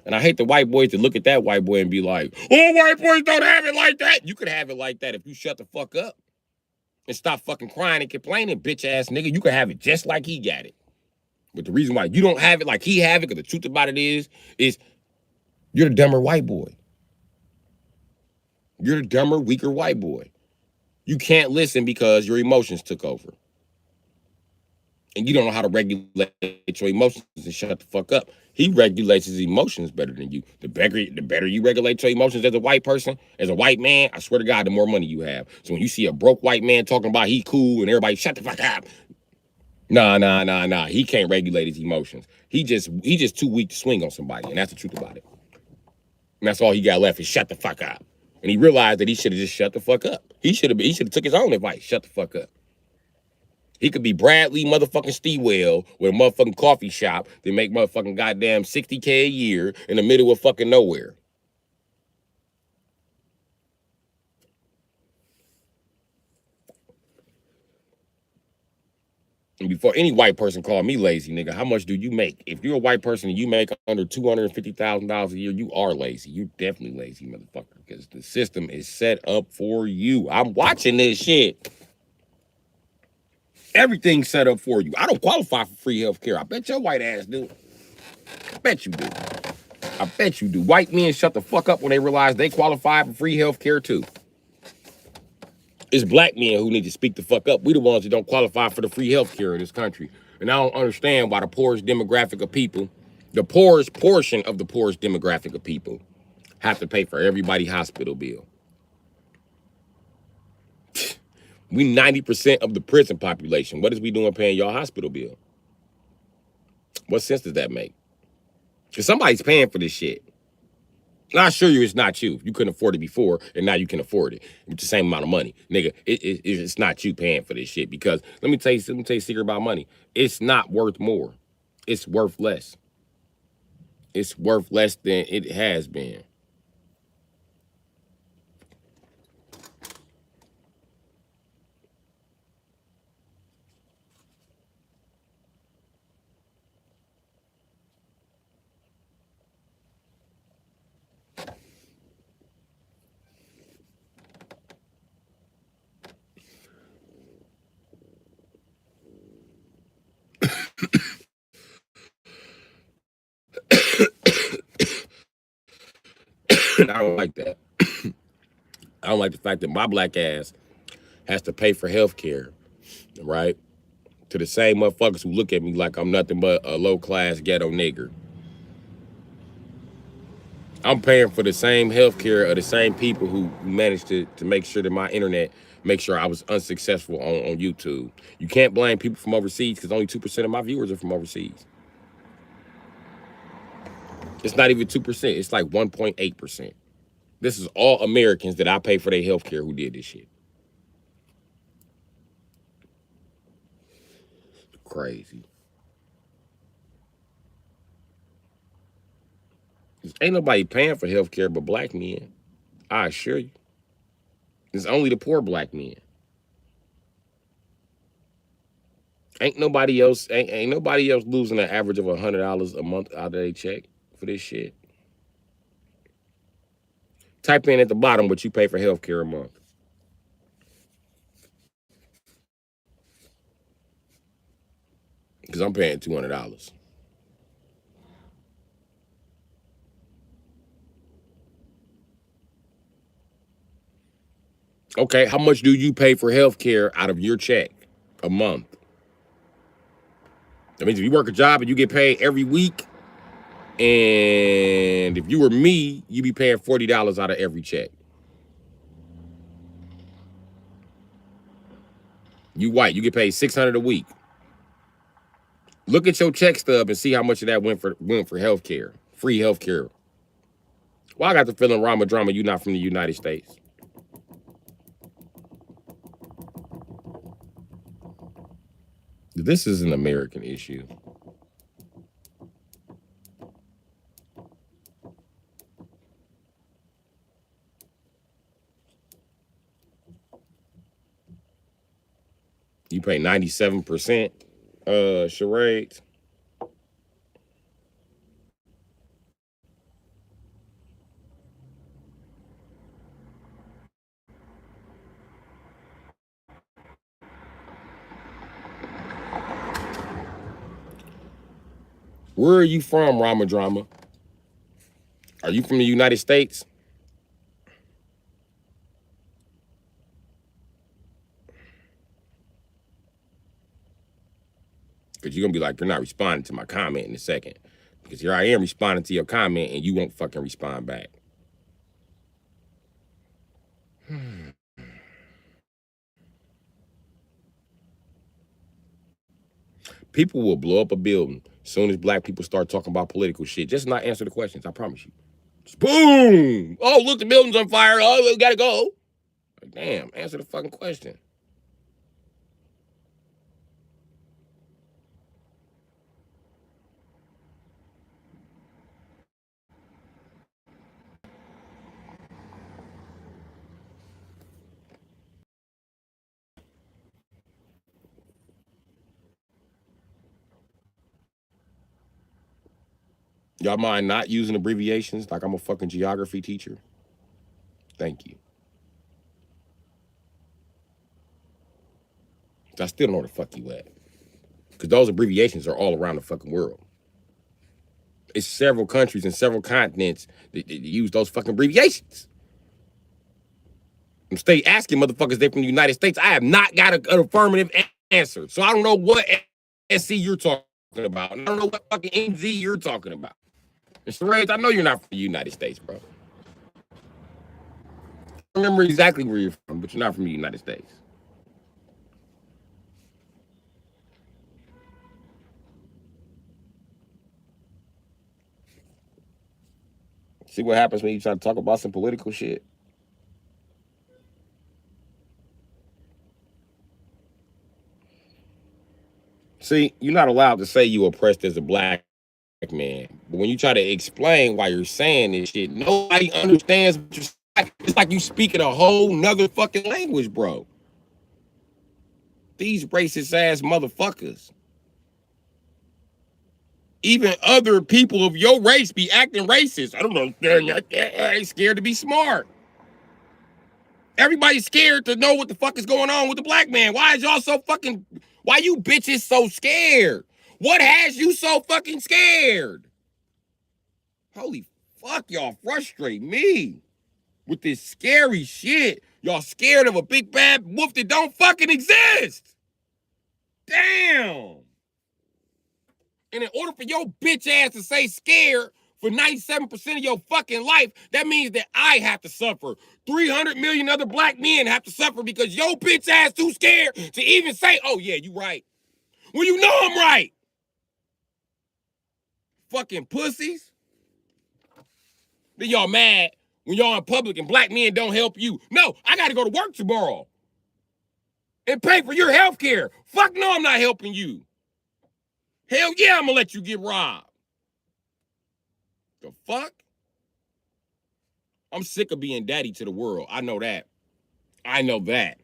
And I hate the white boys to look at that white boy and be like, oh, white boys don't have it like that. You could have it like that if you shut the fuck up and stop fucking crying and complaining, bitch ass nigga. You could have it just like he got it. But the reason why you don't have it like he have it, because the truth about it is you're the dumber white boy. You're the dumber, weaker white boy. You can't listen because your emotions took over. And you don't know how to regulate your emotions and shut the fuck up. He regulates his emotions better than you. The better you regulate your emotions as a white person, as a white man, I swear to God, the more money you have. So when you see a broke white man talking about he cool and everybody shut the fuck up, Nah. He can't regulate his emotions. He just too weak to swing on somebody, and that's the truth about it. And that's all he got left is shut the fuck up. And he realized that he should have just shut the fuck up. He should have took his own advice. Shut the fuck up. He could be Bradley motherfucking Stewell with a motherfucking coffee shop that make motherfucking goddamn 60K a year in the middle of fucking nowhere. And before any white person call me lazy, nigga, how much do you make? If you're a white person and you make under $250,000 a year, you are lazy. You're definitely lazy, motherfucker, because the system is set up for you. I'm watching this shit. Everything's set up for you. I don't qualify for free health care. I bet your white ass do. I bet you do. I bet you do. White men shut the fuck up when they realize they qualify for free health care too. It's black men who need to speak the fuck up. We the ones that don't qualify for the free health care in this country. And I don't understand why the poorest demographic of people, the poorest portion of the poorest demographic of people, have to pay for everybody's hospital bill. We 90% of the prison population. What is we doing paying your hospital bill? What sense does that make? Because somebody's paying for this shit. And I assure you it's not you. You couldn't afford it before, and now you can afford it with the same amount of money. Nigga, it's not you paying for this shit. Because let me tell you a secret about money. It's not worth more. It's worth less. It's worth less than it has been. And I don't like that. I don't like the fact that my black ass has to pay for health care, right? To the same motherfuckers who look at me like I'm nothing but a low-class ghetto nigger. I'm paying for the same health care of the same people who managed to make sure that my internet, make sure I was unsuccessful on YouTube. You can't blame people from overseas because only 2% of my viewers are from overseas. It's not even 2%. It's like 1.8%. This is all Americans that I pay for their health care who did this shit. Crazy. Ain't nobody paying for health care but black men. I assure you. It's only the poor black men. Ain't nobody else losing an average of $100 a month out of their check for this shit. Type in at the bottom what you pay for health care a month. Because I'm paying $200. Okay, how much do you pay for health care out of your check a month? That means if you work a job and you get paid every week, and if you were me, you'd be paying $40 out of every check. You white, you get paid $600 a week. Look at your check stub and see how much of that went for health care, free health care. Well, I got the feeling, Rama Drama, you not from the United States. This is an American issue. You pay 97%, charades. Where are you from, Rama Drama? Are you from the United States? Because you're going to be like, you're not responding to my comment in a second. Because here I am responding to your comment and you won't fucking respond back. People will blow up a building as soon as black people start talking about political shit. Just not answer the questions, I promise you. Just boom! Oh, look, the building's on fire. Oh, we gotta go. Like, damn, answer the fucking question. Y'all mind not using abbreviations like I'm a fucking geography teacher? Thank you. I still don't know where the fuck you at. Because those abbreviations are all around the fucking world. It's several countries and several continents that use those fucking abbreviations. I'm stay asking motherfuckers they from the United States. I have not got an affirmative answer. So I don't know what SC you're talking about. And I don't know what fucking NZ you're talking about. And Sherez, I know you're not from the United States, bro. I remember exactly where you're from, but you're not from the United States. See what happens when you try to talk about some political shit? See, you're not allowed to say you oppressed as a black man. But when you try to explain why you're saying this shit, nobody understands what you're saying. It's like you speaking a whole nother fucking language, bro. These racist ass motherfuckers. Even other people of your race be acting racist. I don't know. They're scared to be smart. Everybody's scared to know what the fuck is going on with the black man. Why is y'all so fucking... Why you bitches so scared? What has you so fucking scared? Holy fuck, y'all frustrate me with this scary shit. Y'all scared of a big bad wolf that don't fucking exist. Damn. And in order for your bitch ass to say scared for 97% of your fucking life, that means that I have to suffer. 300 million other black men have to suffer because your bitch ass too scared to even say, oh yeah, you right. Well, you know I'm right. Fucking pussies. Then y'all mad when y'all in public and black men don't help you. No, I gotta go to work tomorrow and pay for your health care. Fuck no, I'm not helping you. Hell yeah, I'm gonna let you get robbed. The fuck? I'm sick of being daddy to the world. I know that. I know that.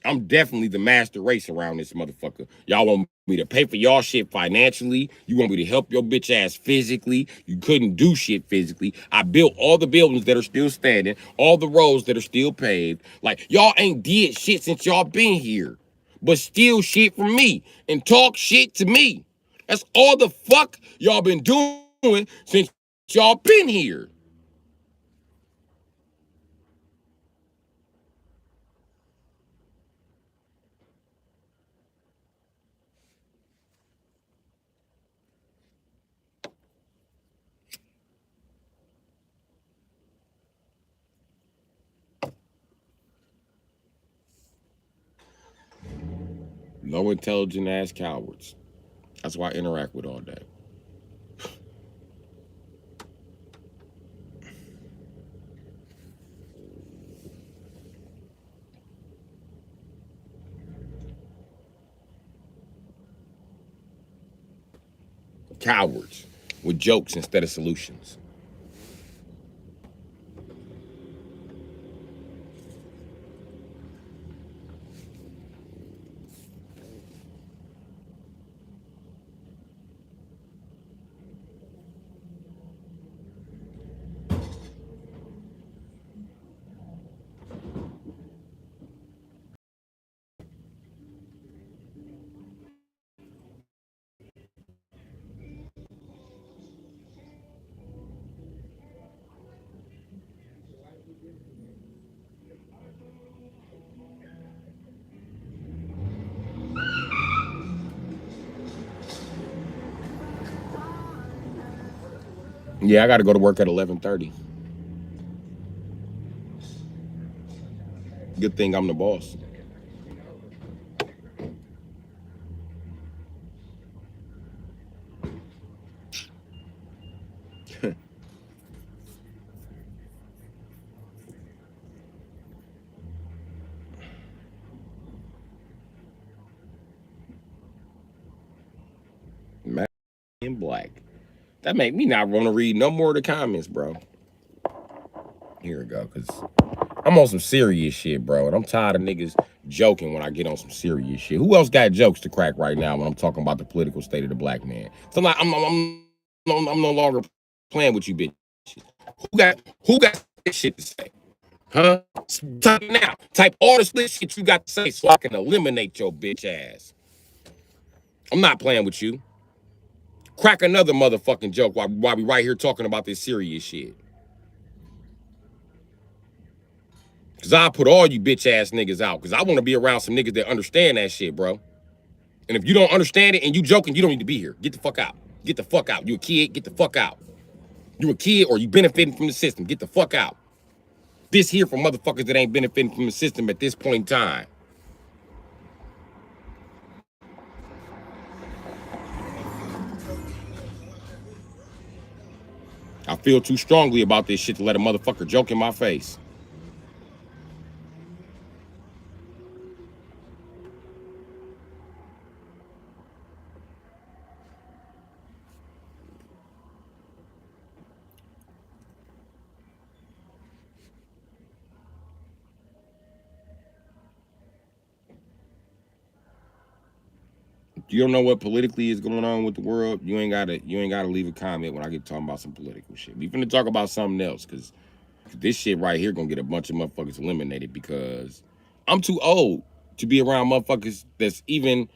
I'm definitely the master race around this motherfucker. Y'all want me to pay for y'all shit financially. You want me to help your bitch ass physically. You couldn't do shit physically. I built all the buildings that are still standing, all the roads that are still paved. Like, y'all ain't did shit since y'all been here. But steal shit from me and talk shit to me. That's all the fuck y'all been doing since y'all been here. Low intelligent ass cowards. That's why I interact with all day. Cowards with jokes instead of solutions. Yeah, I got to go to work at 11:30. Good thing I'm the boss. That make me not want to read no more of the comments, bro. Here we go, because I'm on some serious shit, bro. And I'm tired of niggas joking when I get on some serious shit. Who else got jokes to crack right now when I'm talking about the political state of the black man? So I'm no longer playing with you, bitch. Who got this shit to say? Huh? Type now. Type all the split shit you got to say so I can eliminate your bitch ass. I'm not playing with you. Crack another motherfucking joke while we right here talking about this serious shit. Cause I'll put all you bitch ass niggas out. Cause I want to be around some niggas that understand that shit, bro. And if you don't understand it and you joking, you don't need to be here. Get the fuck out. Get the fuck out. You a kid, get the fuck out. You a kid or you benefiting from the system. Get the fuck out. This here for motherfuckers that ain't benefiting from the system at this point in time. I feel too strongly about this shit to let a motherfucker joke in my face. You don't know what politically is going on with the world, you ain't gotta leave a comment when I get talking about some political shit. We finna talk about something else, cause this shit right here gonna get a bunch of motherfuckers eliminated because I'm too old to be around motherfuckers that's even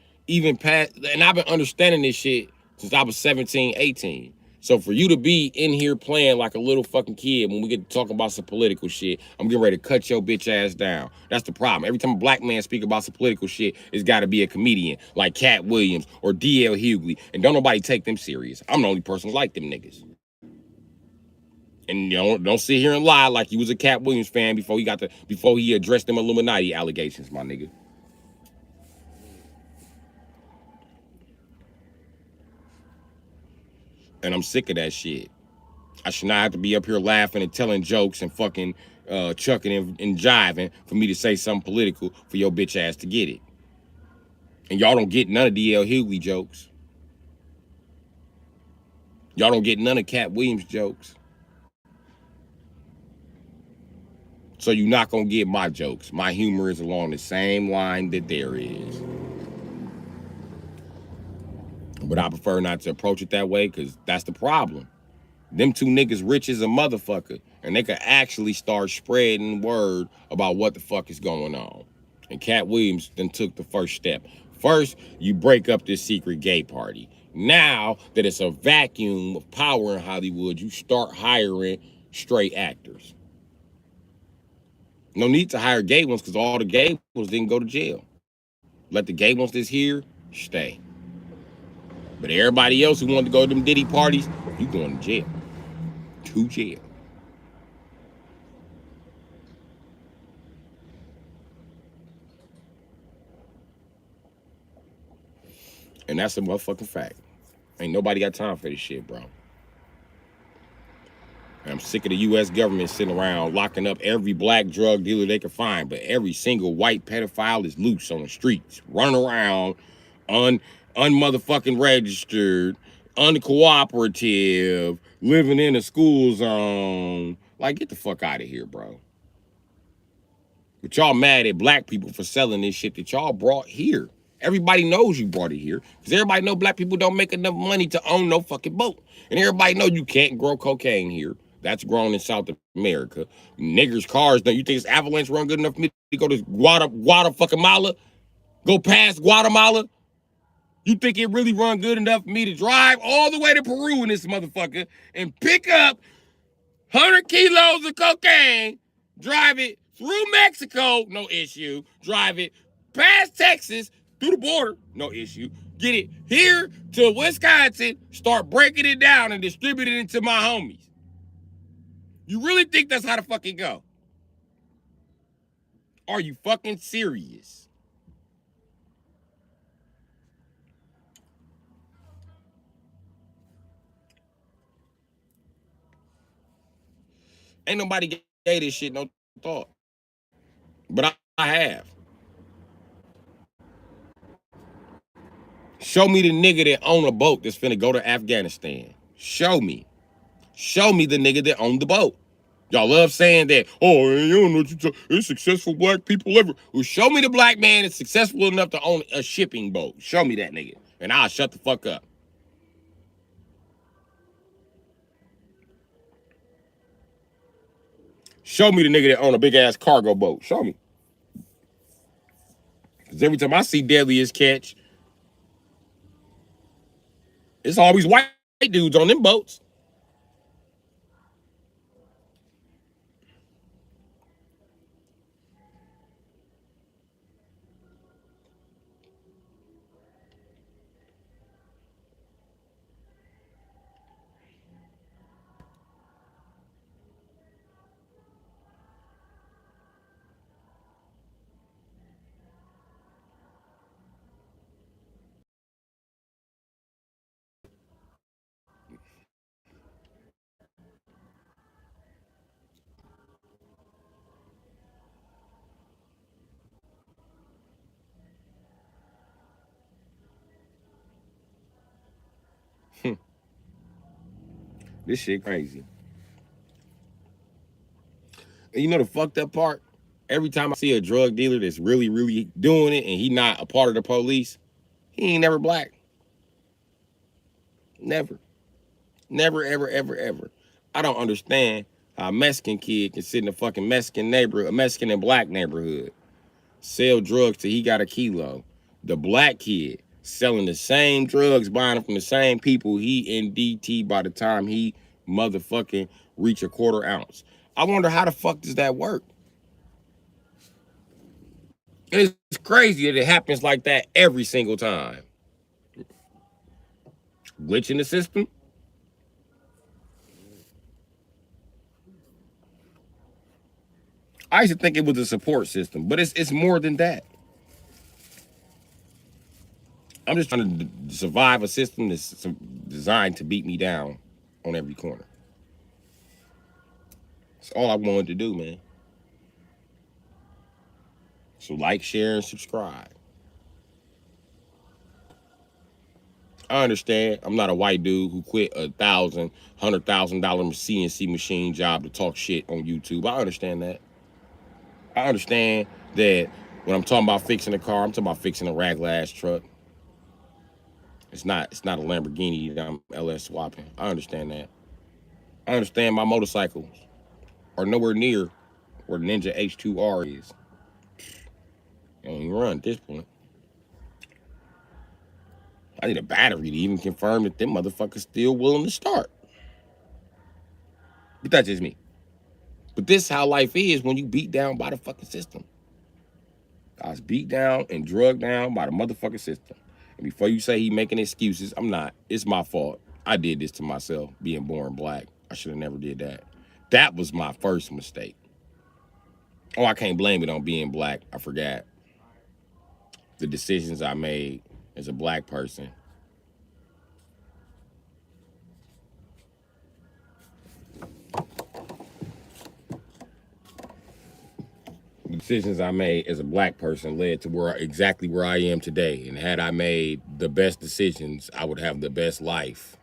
past, and I've been understanding this shit since I was 17, 18. So for you to be in here playing like a little fucking kid when we get to talk about some political shit, I'm getting ready to cut your bitch ass down. That's the problem. Every time a black man speak about some political shit, it's got to be a comedian like Cat Williams or D.L. Hughley, and don't nobody take them serious. I'm the only person like them niggas. And you know, don't sit here and lie like you was a Cat Williams fan before he addressed them Illuminati allegations, my nigga. And I'm sick of that shit. I should not have to be up here laughing and telling jokes and fucking chucking and jiving for me to say something political for your bitch ass to get it. And y'all don't get none of D.L. Hughley jokes. Y'all don't get none of Cat Williams jokes. So you're not gonna get my jokes. My humor is along the same line that there is. But I prefer not to approach it that way because that's the problem. Them two niggas rich as a motherfucker, and they could actually start spreading word about what the fuck is going on. And Cat Williams then took the first step. First, you break up this secret gay party. Now that it's a vacuum of power in Hollywood, you start hiring straight actors. No need to hire gay ones because all the gay ones didn't go to jail. Let the gay ones that's here stay. But everybody else who wanted to go to them Diddy parties, you going to jail. To jail. And that's a motherfucking fact. Ain't nobody got time for this shit, bro. And I'm sick of the U.S. government sitting around locking up every black drug dealer they can find, but every single white pedophile is loose on the streets, running around, unmotherfucking registered, uncooperative, living in a school zone. Like, get the fuck out of here, bro. But y'all mad at black people for selling this shit that y'all brought here. Everybody knows you brought it here. Because everybody know black people don't make enough money to own no fucking boat. And everybody know you can't grow cocaine here. That's grown in South America. Niggers' cars, don't you think this avalanche run good enough for me to go to Guatemala? Go past Guatemala? You think it really run good enough for me to drive all the way to Peru in this motherfucker and pick up 100 kilos of cocaine, drive it through Mexico, no issue. Drive it past Texas, through the border, no issue. Get it here to Wisconsin, start breaking it down and distribute it into my homies. You really think that's how to fucking go? Are you fucking serious? Ain't nobody gave this shit no thought. But I have. Show me the nigga that own a boat that's finna go to Afghanistan. Show me. Show me the nigga that owned the boat. Y'all love saying that, oh, you don't know what you're talking. It's successful black people ever. Well, show me the black man that's successful enough to own a shipping boat. Show me that nigga, and I'll shut the fuck up. Show me the nigga that own a big ass cargo boat. Show me. Because every time I see Deadliest Catch, it's always white dudes on them boats. This shit crazy. And you know the fucked up part? Every time I see a drug dealer that's really, really doing it and he not a part of the police, he ain't never black. Never. Never, ever, ever, ever. I don't understand how a Mexican kid can sit in a fucking Mexican neighborhood, a Mexican and black neighborhood, sell drugs till he got a kilo. The black kid selling the same drugs, buying them from the same people, he in DT by the time he motherfucking reach a quarter ounce. I wonder how the fuck does that work? And it's crazy that it happens like that every single time. Glitch in the system? I used to think it was a support system, but it's more than that. I'm just trying to survive a system that's designed to beat me down on every corner. That's all I wanted to do, man. So like, share, and subscribe. I understand. I'm not a white dude who quit $100,000 CNC machine job to talk shit on YouTube. I understand that. I understand that when I'm talking about fixing a car, I'm talking about fixing a regular ass truck. It's not a Lamborghini that I'm LS swapping. I understand that. I understand my motorcycles are nowhere near where the Ninja H2R is. It don't even run at this point. I need a battery to even confirm that them motherfuckers still willing to start. But that's just me. But this is how life is when you beat down by the fucking system. I was beat down and drugged down by the motherfucking system. And before you say he making excuses, I'm not. It's my fault. I did this to myself, being born black. I should have never did that. That was my first mistake. Oh, I can't blame it on being black. I forgot the decisions I made as a black person. The decisions I made as a black person led to exactly where I am today. And had I made the best decisions, I would have the best life.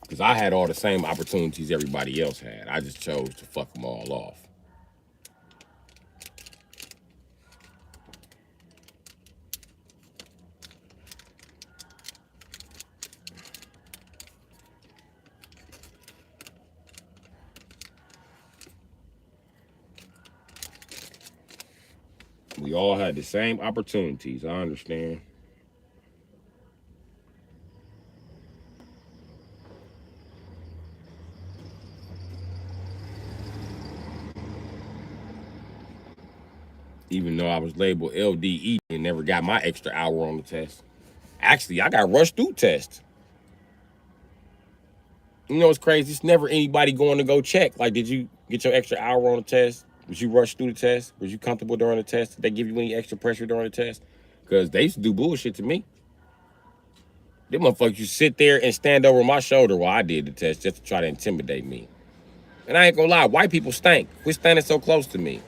Because I had all the same opportunities everybody else had. I just chose to fuck them all off. We all had the same opportunities, I understand. Even though I was labeled LDE and never got my extra hour on the test. Actually, I got rushed through tests. You know what's crazy? It's never anybody going to go check. Like, did you get your extra hour on the test? Was you rushed through the test? Was you comfortable during the test? Did they give you any extra pressure during the test? Because they used to do bullshit to me. Them motherfuckers, you sit there and stand over my shoulder while I did the test just to try to intimidate me. And I ain't gonna lie, white people stink. Quit standing so close to me.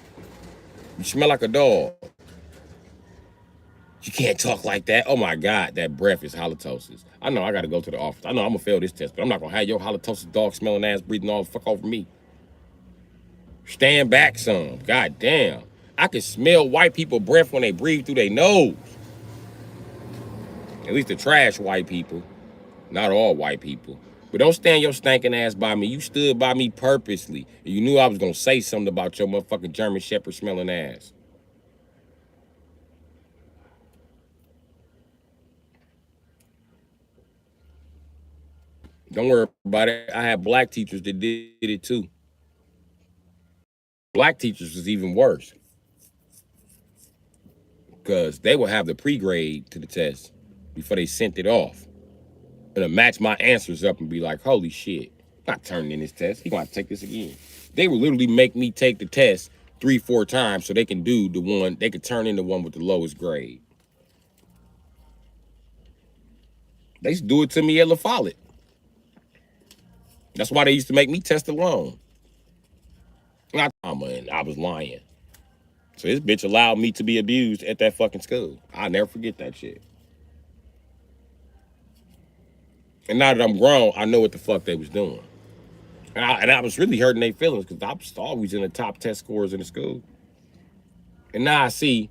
You smell like a dog. You can't talk like that. Oh my God, that breath is halitosis. I know I gotta go to the office. I know I'm gonna fail this test, but I'm not gonna have your halitosis dog smelling ass breathing all the fuck over me. Stand back some. God damn. I can smell white people breath when they breathe through their nose. At least the trash white people. Not all white people. But don't stand your stinking ass by me. You stood by me purposely. And you knew I was gonna say something about your motherfucking German Shepherd smelling ass. Don't worry about it. I had black teachers that did it too. Black teachers was even worse. Because they would have the pre-grade to the test before they sent it off. And to match my answers up and be like, holy shit, I'm not turning in this test. He gonna have to take this again. They would literally make me take the test 3-4 times so they can do the one, they could turn in the one with the lowest grade. They used to do it to me at La Follette. That's why they used to make me test alone. And I was lying. So this bitch allowed me to be abused at that fucking school. I'll never forget that shit. And now that I'm grown, I know what the fuck they was doing. And I was really hurting their feelings because I was always in the top test scores in the school. And now I see,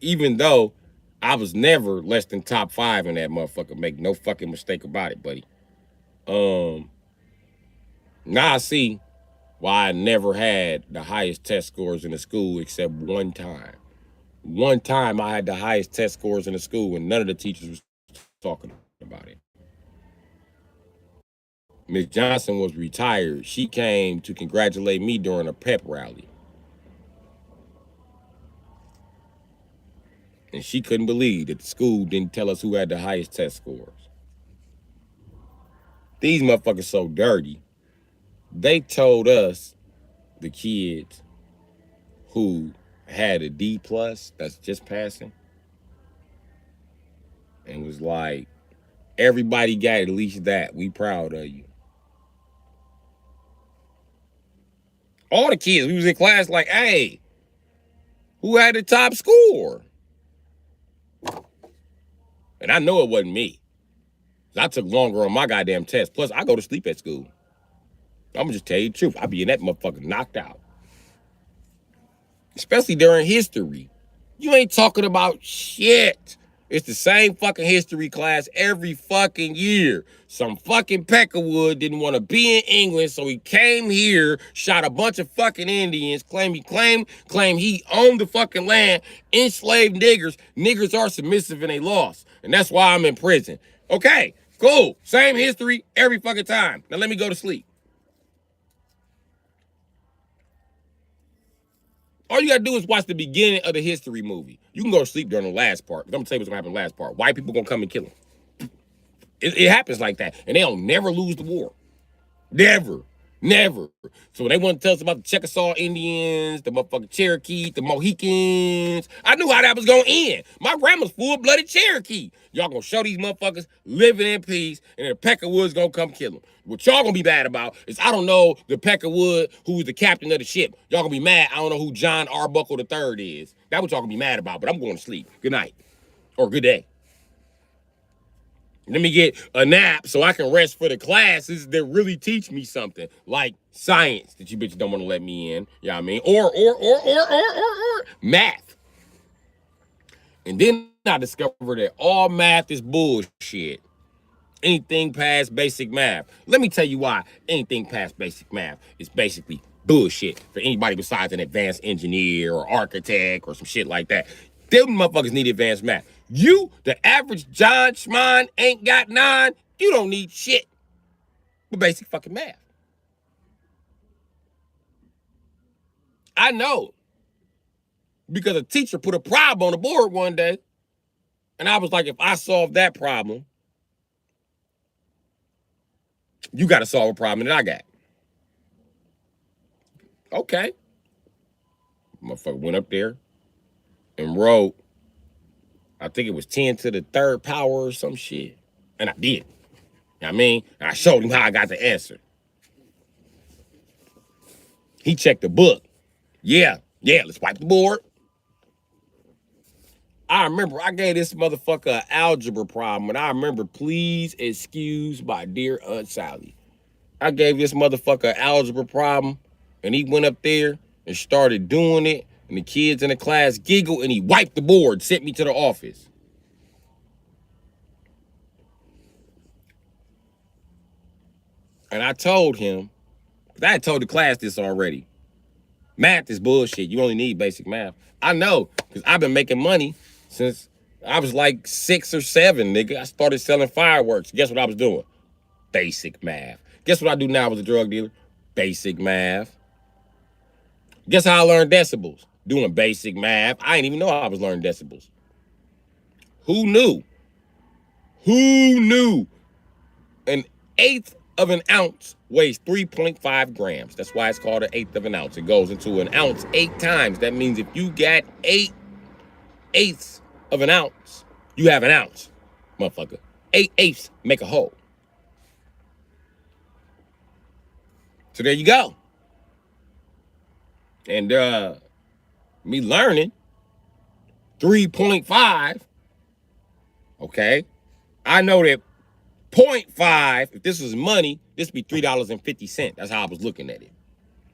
even though I was never less than top 5 in that motherfucker, make no fucking mistake about it, buddy. Now I see why I never had the highest test scores in the school except one time. One time I had the highest test scores in the school and none of the teachers was talking about it. Miss Johnson was retired. She came to congratulate me during a pep rally. And she couldn't believe that the school didn't tell us who had the highest test scores. These motherfuckers so dirty. They told us, the kids who had a D+, that's just passing, and was like, everybody got at least that. We proud of you. All the kids, we was in class like, hey, who had the top score? And I know it wasn't me. I took longer on my goddamn test. Plus, I go to sleep at school. I'm gonna just tell you the truth. I be in that motherfucker knocked out. Especially during history. You ain't talking about shit. It's the same fucking history class every fucking year. Some fucking Peckerwood didn't want to be in England, so he came here, shot a bunch of fucking Indians, claimed he owned the fucking land, enslaved niggers. Niggers are submissive and they lost. And that's why I'm in prison. Okay, cool. Same history every fucking time. Now let me go to sleep. All you gotta do is watch the beginning of the history movie. You can go to sleep during the last part. I'm gonna tell you what's gonna happen in the last part. White people gonna come and kill them. It happens like that. And they don't never lose the war. Never. Never. So when they want to tell us about the Chickasaw Indians, the motherfucking Cherokee, the Mohicans, I knew how that was gonna end. My grandma's full-blooded Cherokee. Y'all gonna show these motherfuckers living in peace, and the Peckerwood's gonna come kill them. What y'all gonna be mad about is I don't know the Peckerwood who's the captain of the ship. Y'all gonna be mad I don't know who John Arbuckle III is. That's what y'all gonna be mad about, but I'm going to sleep. Good night. Or good day. Let me get a nap so I can rest for the classes that really teach me something, like science that you bitches don't want to let me in. You know what I mean? Or math. And then I discovered that all math is bullshit. Anything past basic math. Let me tell you why anything past basic math is basically bullshit for anybody besides an advanced engineer or architect or some shit like that. Them motherfuckers need advanced math. You, the average John Schmon, ain't got 9. You don't need shit but basic fucking math. I know. Because a teacher put a problem on the board one day, and I was like, if I solve that problem, you got to solve a problem that I got. Okay. Motherfucker went up there and wrote, I think it was 10 to the 3rd power or some shit. And I did. You know what I mean? And I showed him how I got the answer. He checked the book. Yeah, let's wipe the board. I remember I gave this motherfucker an algebra problem, and I remember, please excuse my dear Aunt Sally. I gave this motherfucker an algebra problem, and he went up there and started doing it, and the kids in the class giggled, and he wiped the board, sent me to the office. And I told him, because I had told the class this already. Math is bullshit. You only need basic math. I know, because I've been making money since I was like 6 or 7, nigga. I started selling fireworks. Guess what I was doing? Basic math. Guess what I do now as a drug dealer? Basic math. Guess how I learned decibels? Doing basic math. I didn't even know I was learning decibels. Who knew? Who knew? An eighth of an ounce weighs 3.5 grams. That's why it's called an eighth of an ounce. It goes into an ounce 8 times. That means if you got 8/8 of an ounce, you have an ounce, motherfucker. 8/8 make a whole. So there you go. And me learning 3.5, okay? I know that 0.5, if this was money, this would be $3.50. That's how I was looking at it.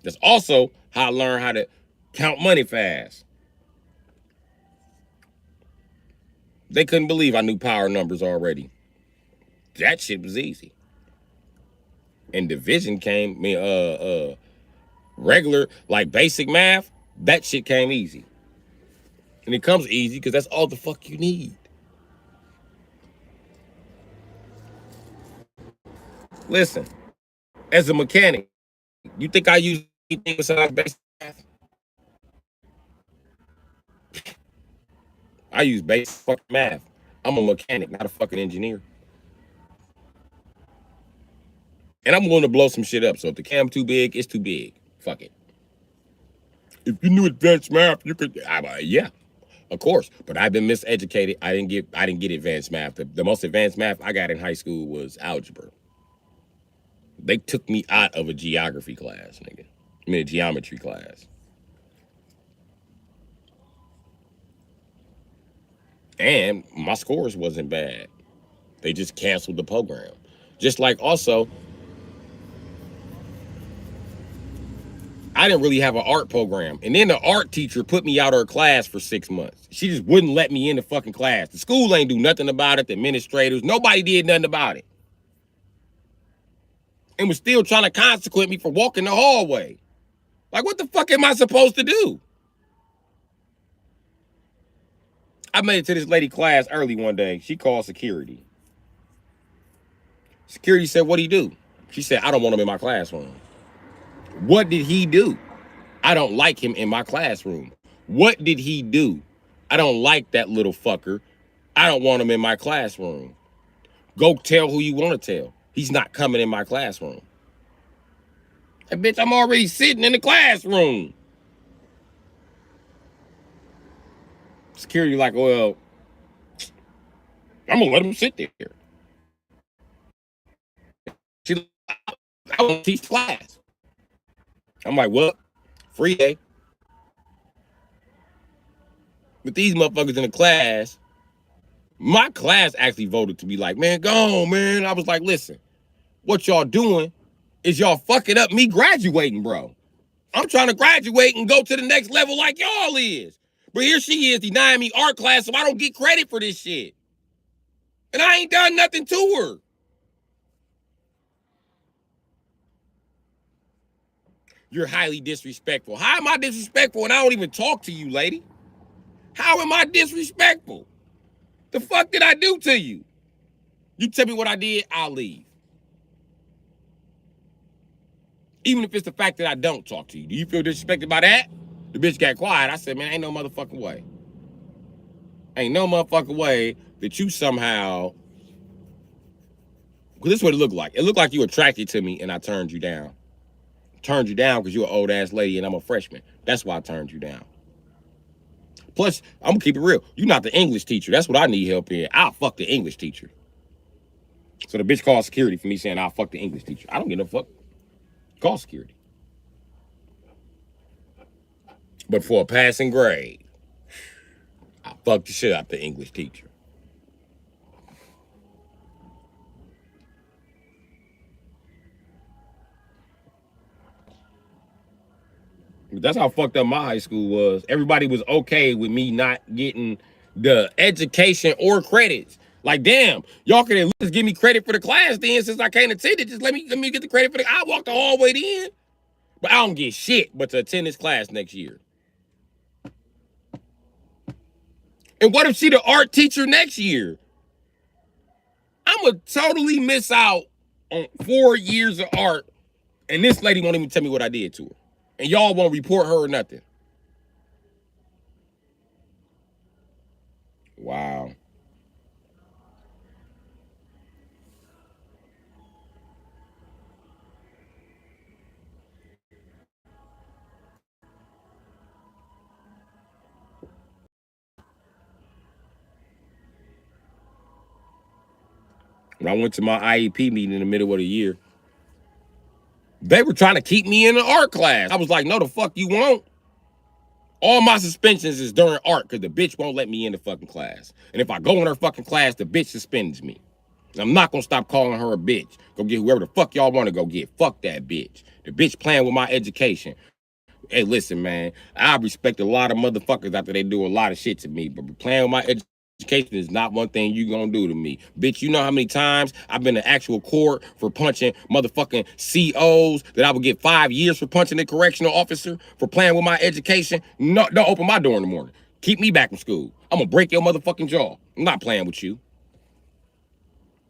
That's also how I learned how to count money fast. They couldn't believe I knew power numbers already. That shit was easy. And division came, regular, like basic math, that shit came easy. And it comes easy because that's all the fuck you need. Listen, as a mechanic, you think I use anything besides basic math? I use basic fucking math. I'm a mechanic, not a fucking engineer. And I'm willing to blow some shit up. So if the cam too big, it's too big. Fuck it. If you knew advanced math, you could. Yeah, of course. But I've been miseducated. I didn't get advanced math. The most advanced math I got in high school was algebra. They took me out of a geography class, nigga. I mean, a geometry class. And my scores wasn't bad. They just canceled the program. Just like also, I didn't really have an art program. And then the art teacher put me out of her class for 6 months. She just wouldn't let me in the fucking class. The school ain't do nothing about it. The administrators, nobody did nothing about it. And was still trying to consequent me for walking the hallway. Like, what the fuck am I supposed to do? I made it to this lady class early one day. She called security. Security said, "What'd he do?" She said, "I don't want him in my classroom." What did he do? I don't like him in my classroom. What did he do? I don't like that little fucker. I don't want him in my classroom. Go tell who you want to tell. He's not coming in my classroom. Hey, bitch, I'm already sitting in the classroom. Security like, well, I'm going to let him sit there. She like, I want to teach class. I'm like, what? Free day. With these motherfuckers in the class, my class actually voted to be like, man, go on, man. I was like, listen, what y'all doing is y'all fucking up me graduating, bro. I'm trying to graduate and go to the next level like y'all is. But here she is denying me art class so I don't get credit for this shit. And I ain't done nothing to her. You're highly disrespectful. How am I disrespectful and I don't even talk to you, lady? How am I disrespectful? The fuck did I do to you? You tell me what I did, I'll leave. Even if it's the fact that I don't talk to you. Do you feel disrespected by that? The bitch got quiet. I said, man, ain't no motherfucking way. Ain't no motherfucking way that you somehow... Because this is what it looked like. It looked like you attracted to me and I turned you down. Turned you down because you're an old ass lady and I'm a freshman. That's why I turned you down. Plus, I'm gonna keep it real. You're not the English teacher. That's what I need help in. I'll fuck the English teacher. So the bitch called security for me saying I'll fuck the English teacher. I don't give no fuck. Call security. But for a passing grade, I fuck fucked the shit out the English teacher. That's how fucked up my high school was. Everybody was okay with me not getting the education or credits. Like, damn, y'all can at least give me credit for the class then, since I can't attend it. Just let me get the credit for the. I walked the hallway then, but I don't get shit but to attend this class next year. And what if she the art teacher next year? I'ma totally miss out on 4 years of art, and this lady won't even tell me what I did to her. And y'all won't report her or nothing. Wow. When I went to my IEP meeting in the middle of the year, they were trying to keep me in the art class. I was like, no, the fuck you won't. All my suspensions is during art because the bitch won't let me in the fucking class. And if I go in her fucking class, the bitch suspends me. And I'm not gonna stop calling her a bitch. Go get whoever the fuck y'all want to go get. Fuck that bitch. The bitch playing with my education. Hey, listen, man. I respect a lot of motherfuckers after they do a lot of shit to me, but playing with my education is not one thing you gonna do to me. Bitch, you know how many times I've been to actual court for punching motherfucking COs that I would get 5 years for punching a correctional officer for playing with my education? No, don't open my door in the morning. Keep me back from school. I'm gonna break your motherfucking jaw. I'm not playing with you,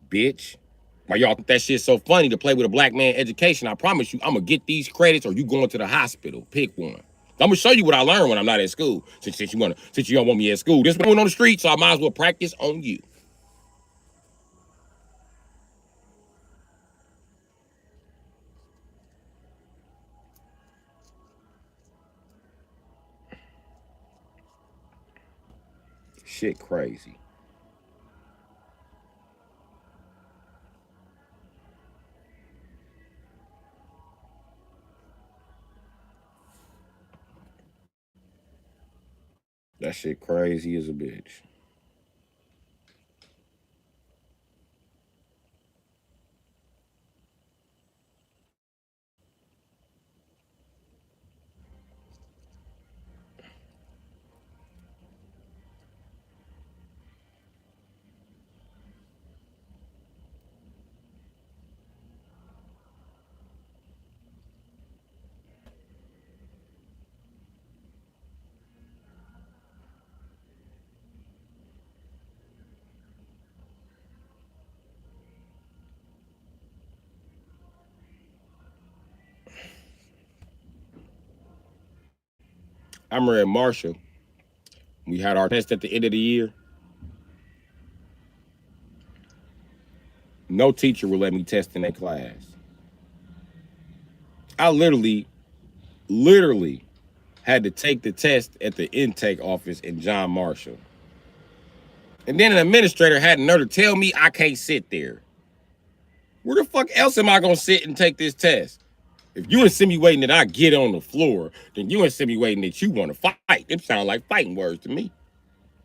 bitch. Why y'all think that shit's so funny to play with a black man education? I promise you, I'm gonna get these credits or you going to the hospital. Pick one. I'm gonna show you what I learned when I'm not at school. Since you don't want me at school. This one on the street, so I might as well practice on you. Shit crazy. That shit crazy as a bitch. I remember at Marshall, we had our test at the end of the year. No teacher would let me test in that class. I literally had to take the test at the intake office in John Marshall. And then an administrator had the nerve to tell me I can't sit there. Where the fuck else am I gonna sit and take this test? If you insinuating that I get on the floor, then you insinuating that you want to fight. It sounds like fighting words to me.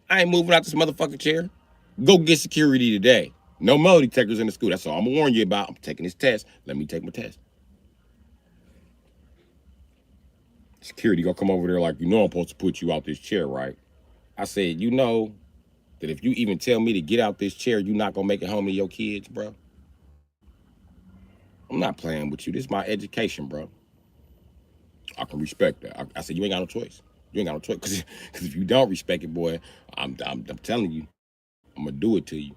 I ain't moving out this motherfucking chair. Go get security today. No metal detectors in the school. That's all I'm gonna warn you about. I'm taking this test. Let me take my test. Security gonna come over there like, you know I'm supposed to put you out this chair, right? I said, you know that if you even tell me to get out this chair, you're not gonna make it home to your kids, bro. I'm not playing with you. This is my education, bro. I can respect that. I said, you ain't got no choice. You ain't got no choice. Because if you don't respect it, boy, I'm telling you, I'm going to do it to you.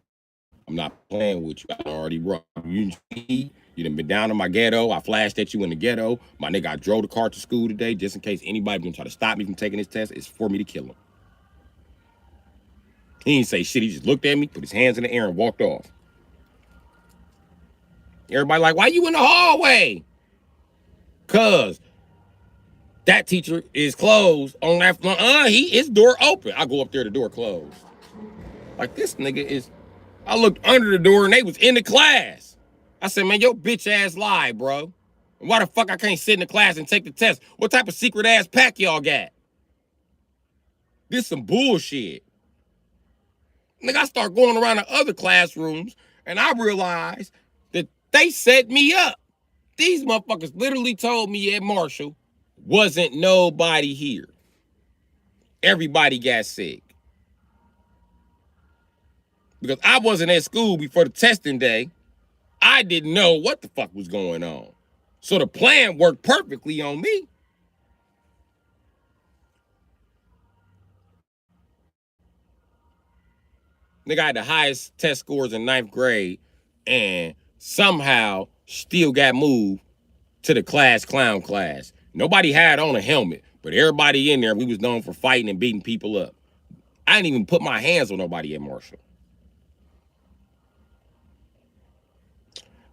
I'm not playing with you. I already brought you. You done been down in my ghetto. I flashed at you in the ghetto. My nigga, I drove the car to school today just in case anybody gonna try to stop me from taking this test. It's for me to kill him. He didn't say shit. He just looked at me, put his hands in the air, and walked off. Everybody like, why you in the hallway? Cause that teacher is closed on that front. His door open. I go up there, the door closed. Like, this nigga is. I looked under the door and they was in the class. I said, man, your bitch ass lie, bro. Why the fuck I can't sit in the class and take the test? What type of secret ass pack y'all got? This some bullshit. Nigga, I start going around to other classrooms, and I realized that they set me up. These motherfuckers literally told me at Marshall, wasn't nobody here. Everybody got sick. Because I wasn't at school before the testing day. I didn't know what the fuck was going on. So the plan worked perfectly on me. Nigga, I had the highest test scores in 9th grade and somehow still got moved to the class clown class. Nobody had on a helmet, but everybody in there, we was known for fighting and beating people up. I didn't even put my hands on nobody at Marshall.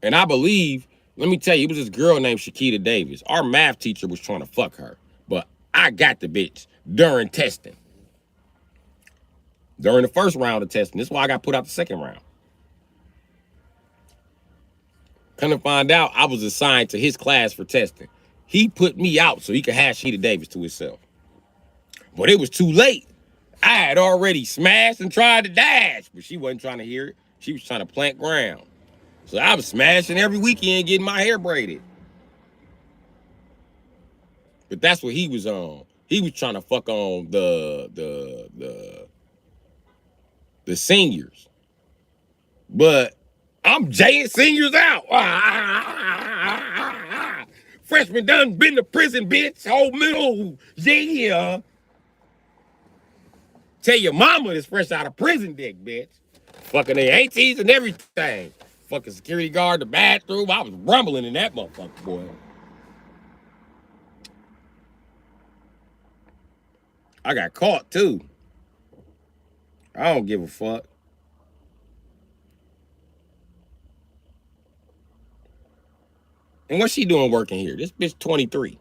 And I believe, let me tell you, it was this girl named Shakita Davis. Our math teacher was trying to fuck her, but I got the bitch during testing. During the first round of testing. This is why I got put out the second round. Come to find out, I was assigned to his class for testing. He put me out so he could have Shakita Davis to himself. But it was too late. I had already smashed and tried to dash, but she wasn't trying to hear it. She was trying to plant ground. So I was smashing every weekend getting my hair braided. But that's what he was on. He was trying to fuck on the seniors. But I'm jaying seniors out. Freshman done been to prison, bitch. Whole middle, yeah. Tell your mama is fresh out of prison, dick, bitch. Fucking their aunties and everything. Fucking security guard, the bathroom. I was rumbling in that motherfucker, boy. I got caught, too. I don't give a fuck. And what's she doing working here? This bitch 23.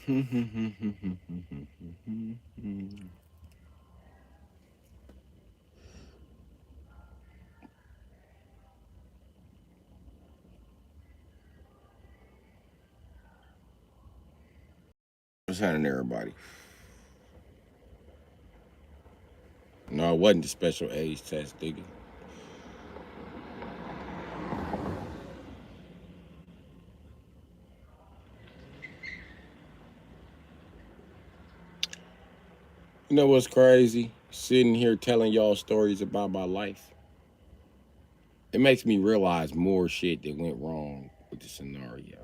What's happening, everybody? No, it wasn't the special age test, nigga. You know what's crazy? Sitting here telling y'all stories about my life. It makes me realize more shit that went wrong with the scenario.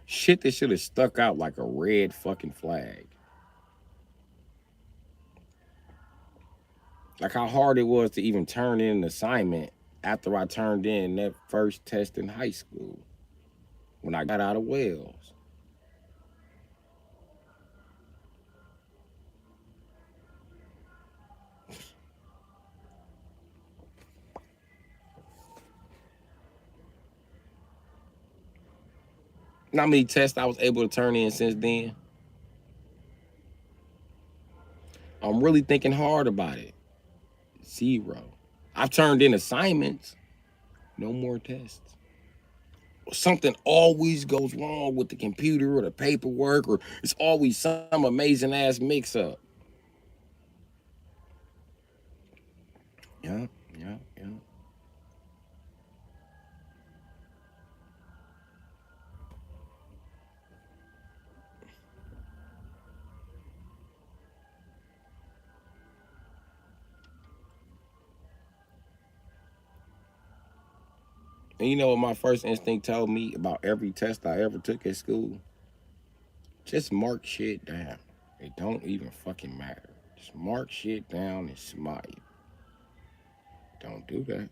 Shit that should have stuck out like a red fucking flag. Like how hard it was to even turn in an assignment after I turned in that first test in high school when I got out of Wales. You know how many tests I was able to turn in since then? I'm really thinking hard about it. 0. I've turned in assignments. No more tests. Something always goes wrong with the computer or the paperwork, or it's always some amazing ass mix up. Yeah, yeah, yeah. And you know what my first instinct told me about every test I ever took at school? Just mark shit down. It don't even fucking matter. Just mark shit down and smile. Don't do that.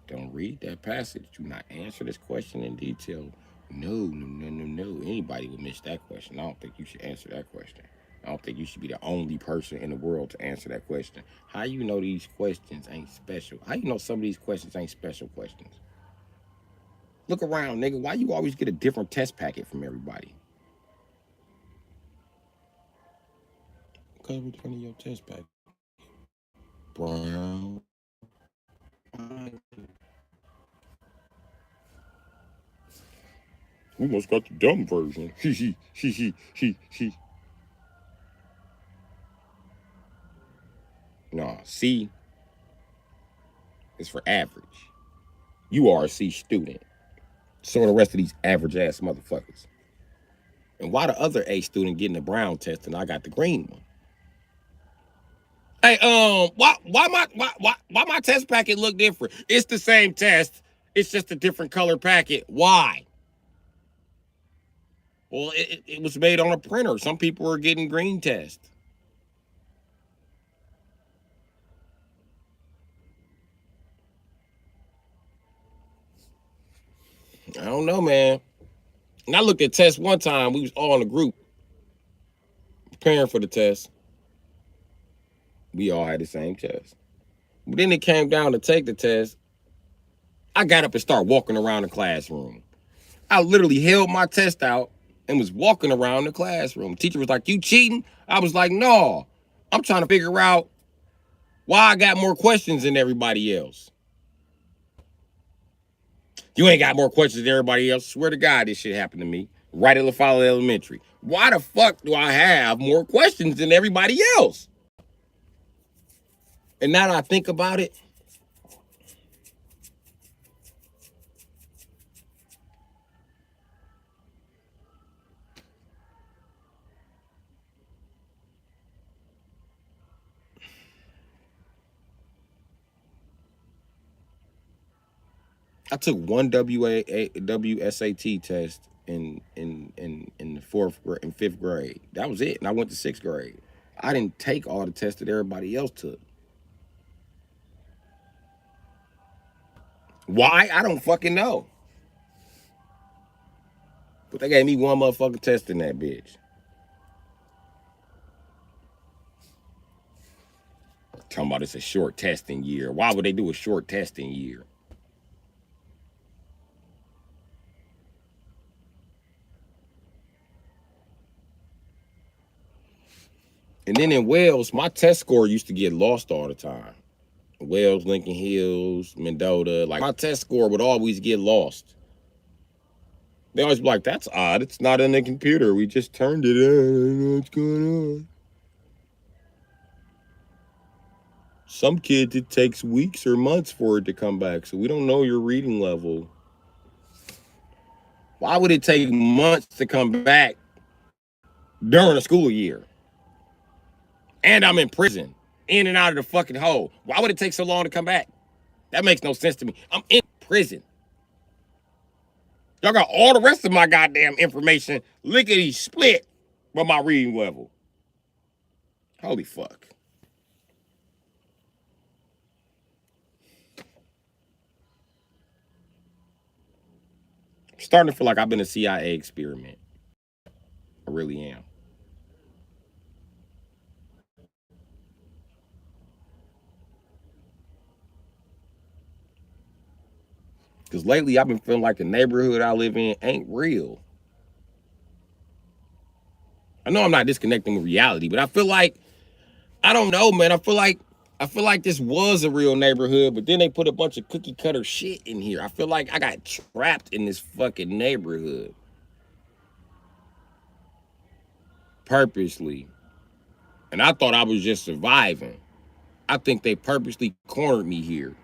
Don't read that passage. Do not answer this question in detail. No, no, no, no, no. Anybody would miss that question. I don't think you should answer that question. I don't think you should be the only person in the world to answer that question. How you know these questions ain't special? How you know some of these questions ain't special questions? Look around, nigga. Why you always get a different test packet from everybody? Because which one of your test packet? Brown. We must got the dumb version. Nah, C is for average. You are a C student. So are the rest of these average ass motherfuckers. And why the other A student getting the brown test and I got the green one? Hey, why my test packet look different? It's the same test. It's just a different color packet. Why? Well, it was made on a printer. Some people are getting green tests. I don't know, man. And I looked at tests one time. We was all in a group preparing for the test. We all had the same test. But then it came down to take the test. I got up and started walking around the classroom. I literally held my test out and was walking around the classroom. Teacher was like, "You cheating?" I was like, "No, I'm trying to figure out why I got more questions than everybody else." You ain't got more questions than everybody else. Swear to God, this shit happened to me right at La Follette Elementary. Why the fuck do I have more questions than everybody else? And now that I think about it, I took one WSAT test in the fifth grade. That was it, and I went to sixth grade. I didn't take all the tests that everybody else took. Why? I don't fucking know. But they gave me one motherfucking test in that bitch. Talking about it's a short testing year. Why would they do a short testing year? And then in Wales, my test score used to get lost all the time. Wales, Lincoln Hills, Mendota, like my test score would always get lost. They always be like, that's odd. It's not in the computer. We just turned it on. I don't know what's going on. Some kids, it takes weeks or months for it to come back. So we don't know your reading level. Why would it take months to come back during a school year? And I'm in prison, in and out of the fucking hole. Why would it take so long to come back? That makes no sense to me. I'm in prison. Y'all got all the rest of my goddamn information lickety split with my reading level. Holy fuck. I'm starting to feel like I've been a CIA experiment. I really am. Because lately I've been feeling like the neighborhood I live in ain't real. I know I'm not disconnecting with reality, but I feel like, I don't know, man. I feel like this was a real neighborhood, but then they put a bunch of cookie cutter shit in here. I feel like I got trapped in this fucking neighborhood. Purposely. And I thought I was just surviving. I think they purposely cornered me here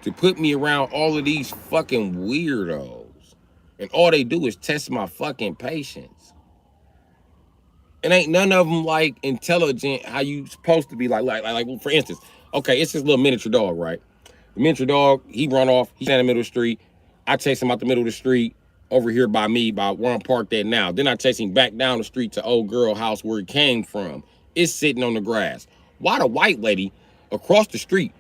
to put me around all of these fucking weirdos. And all they do is test my fucking patience. And ain't none of them like intelligent how you supposed to be. Like for instance, okay, it's this little miniature dog, right? The miniature dog, he run off, he's in the middle of the street. I chase him out the middle of the street over here by me, by where I'm parked at now. Then I chase him back down the street to old girl house where he came from. It's sitting on the grass. Why the white lady across the street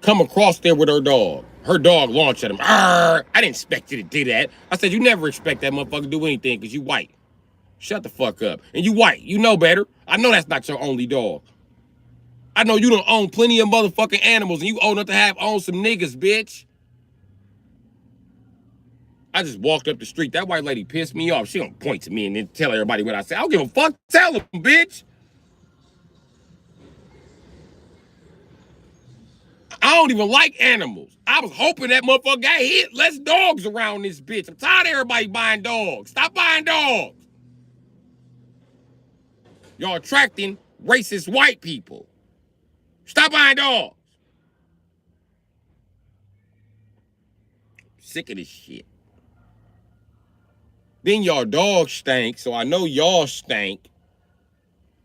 come across there with her dog? Her dog launched at him. Arr! I didn't expect you to do that. I said, you never expect that motherfucker to do anything because you white. Shut the fuck up. And you white. You know better. I know that's not your only dog. I know you don't own plenty of motherfucking animals and you old enough to own some niggas, bitch. I just walked up the street. That white lady pissed me off. She don't point to me and then tell everybody what I said. I don't give a fuck. Tell them, bitch. I don't even like animals. I was hoping that motherfucker got hit. Less dogs around this bitch. I'm tired of everybody buying dogs. Stop buying dogs. Y'all attracting racist white people. Stop buying dogs. Sick of this shit. Then y'all dogs stink, so I know y'all stink.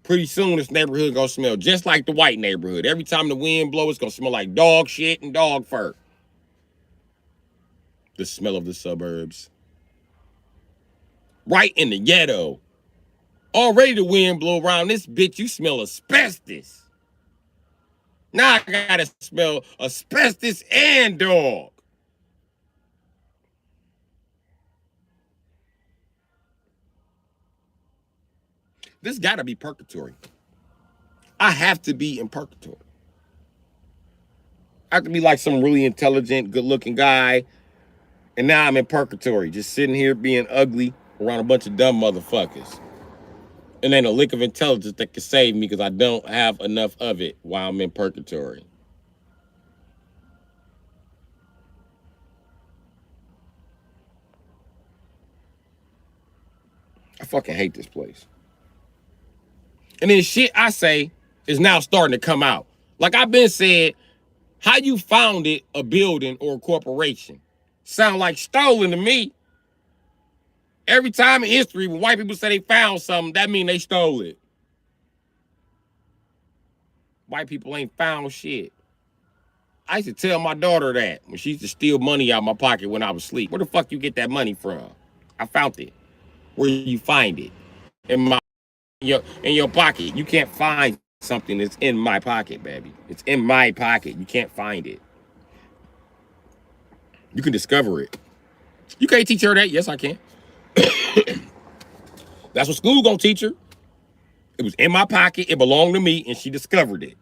Pretty soon this neighborhood gonna smell just like the white neighborhood. Every time the wind blows, it's gonna smell like dog shit and dog fur. The smell of the suburbs. Right in the ghetto. Already the wind blow around this bitch, you smell asbestos. Now I gotta smell asbestos and dog. This gotta be purgatory. I have to be in purgatory. I have to be like some really intelligent, good-looking guy. And now I'm in purgatory, just sitting here being ugly around a bunch of dumb motherfuckers. And ain't a lick of intelligence that can save me because I don't have enough of it while I'm in purgatory. I fucking hate this place. And then shit I say is now starting to come out. Like I've been saying, how you founded a building or a corporation sound like stolen to me. Every time in history, when white people say they found something, that mean they stole it. White people ain't found shit. I used to tell my daughter that when she used to steal money out of my pocket when I was asleep. Where the fuck you get that money from? I found it. Where you find it? In your pocket. You can't find something that's in my pocket, baby. It's in my pocket. You can't find it. You can discover it. You can't teach her that. Yes, I can. That's what school gonna teach her. It was in my pocket. It belonged to me, and she discovered it.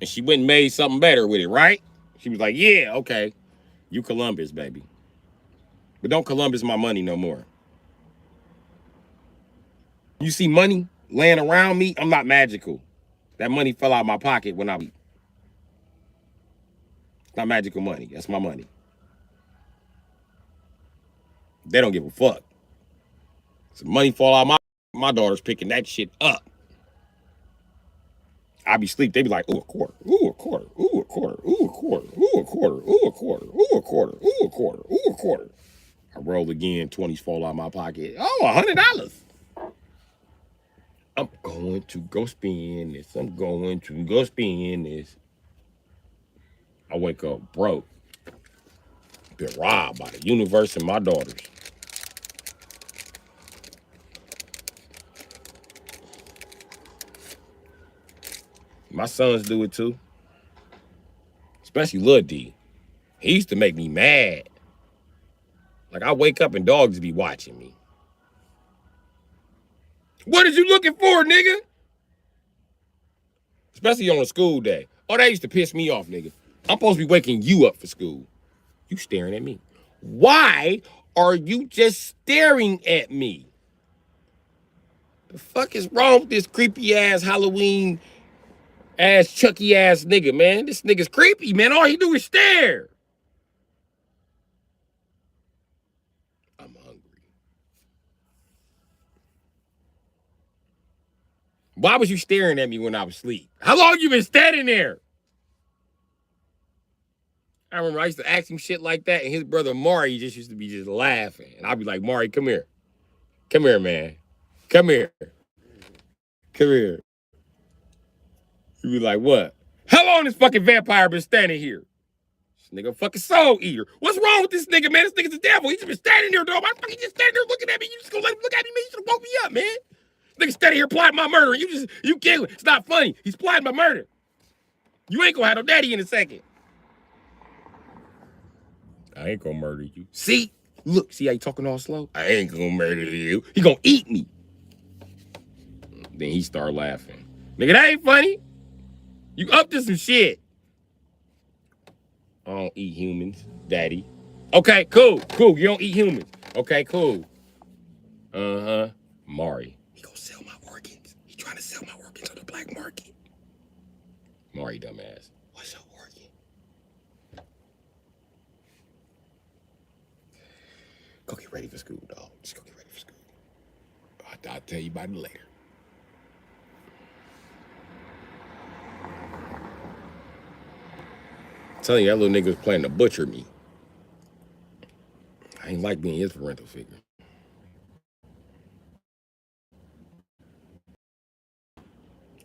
And she went and made something better with it, right? She was like, yeah, okay. You Columbus, baby. But don't Columbus my money no more. You see money laying around me, I'm not magical. That money fell out of my pocket when I eat. It's not magical money. That's my money. They don't give a fuck. So money fall out of my daughter's picking that shit up. I be asleep. They be like, ooh, a quarter, ooh, a quarter, ooh, a quarter, ooh, a quarter, ooh, a quarter, ooh, a quarter, ooh, a quarter, ooh, a quarter, ooh, a quarter. I roll again, 20s fall out of my pocket. Oh, $100. I'm going to go spend this. I'm going to go spend this. I wake up broke. Been robbed by the universe and my daughters. My sons do it too. Especially Lil D. He used to make me mad. Like I wake up and dogs be watching me. What is you looking for, nigga? Especially on a school day. Oh, that used to piss me off, nigga. I'm supposed to be waking you up for school. You staring at me. Why are you just staring at me? The fuck is wrong with this creepy ass Halloween ass Chucky ass nigga, man? This nigga's creepy, man. All he do is stare. I'm hungry. Why was you staring at me when I was asleep? How long you been standing there? I remember I used to ask him shit like that, and his brother Mari just used to be just laughing. And I'd be like, Mari, come here. Come here, man. Come here. Come here. He'd be like, what? How long this fucking vampire been standing here? This nigga a fucking soul eater. What's wrong with this nigga, man? This nigga's the devil. He's just been standing there, dog. Why the fuck he just standing there looking at me? You just gonna let him look at me, man? You should have woke me up, man. This nigga standing here plotting my murder. You killing. It's not funny. He's plotting my murder. You ain't gonna have no daddy in a second. I ain't gonna murder you. See? Look, see how you talking all slow? I ain't gonna murder you. He gonna eat me. Then he start laughing. Nigga, that ain't funny. You up to some shit. I don't eat humans, daddy. Okay, cool. You don't eat humans. Okay, cool. Uh-huh. Mari. He gonna sell my organs. He trying to sell my organs on the black market. Mari, dumbass. What's your organ? Go get ready for school, dog. Just go get ready for school. I'll tell you about it later. I'm telling you, that little nigga was planning to butcher me. I ain't like being his parental figure.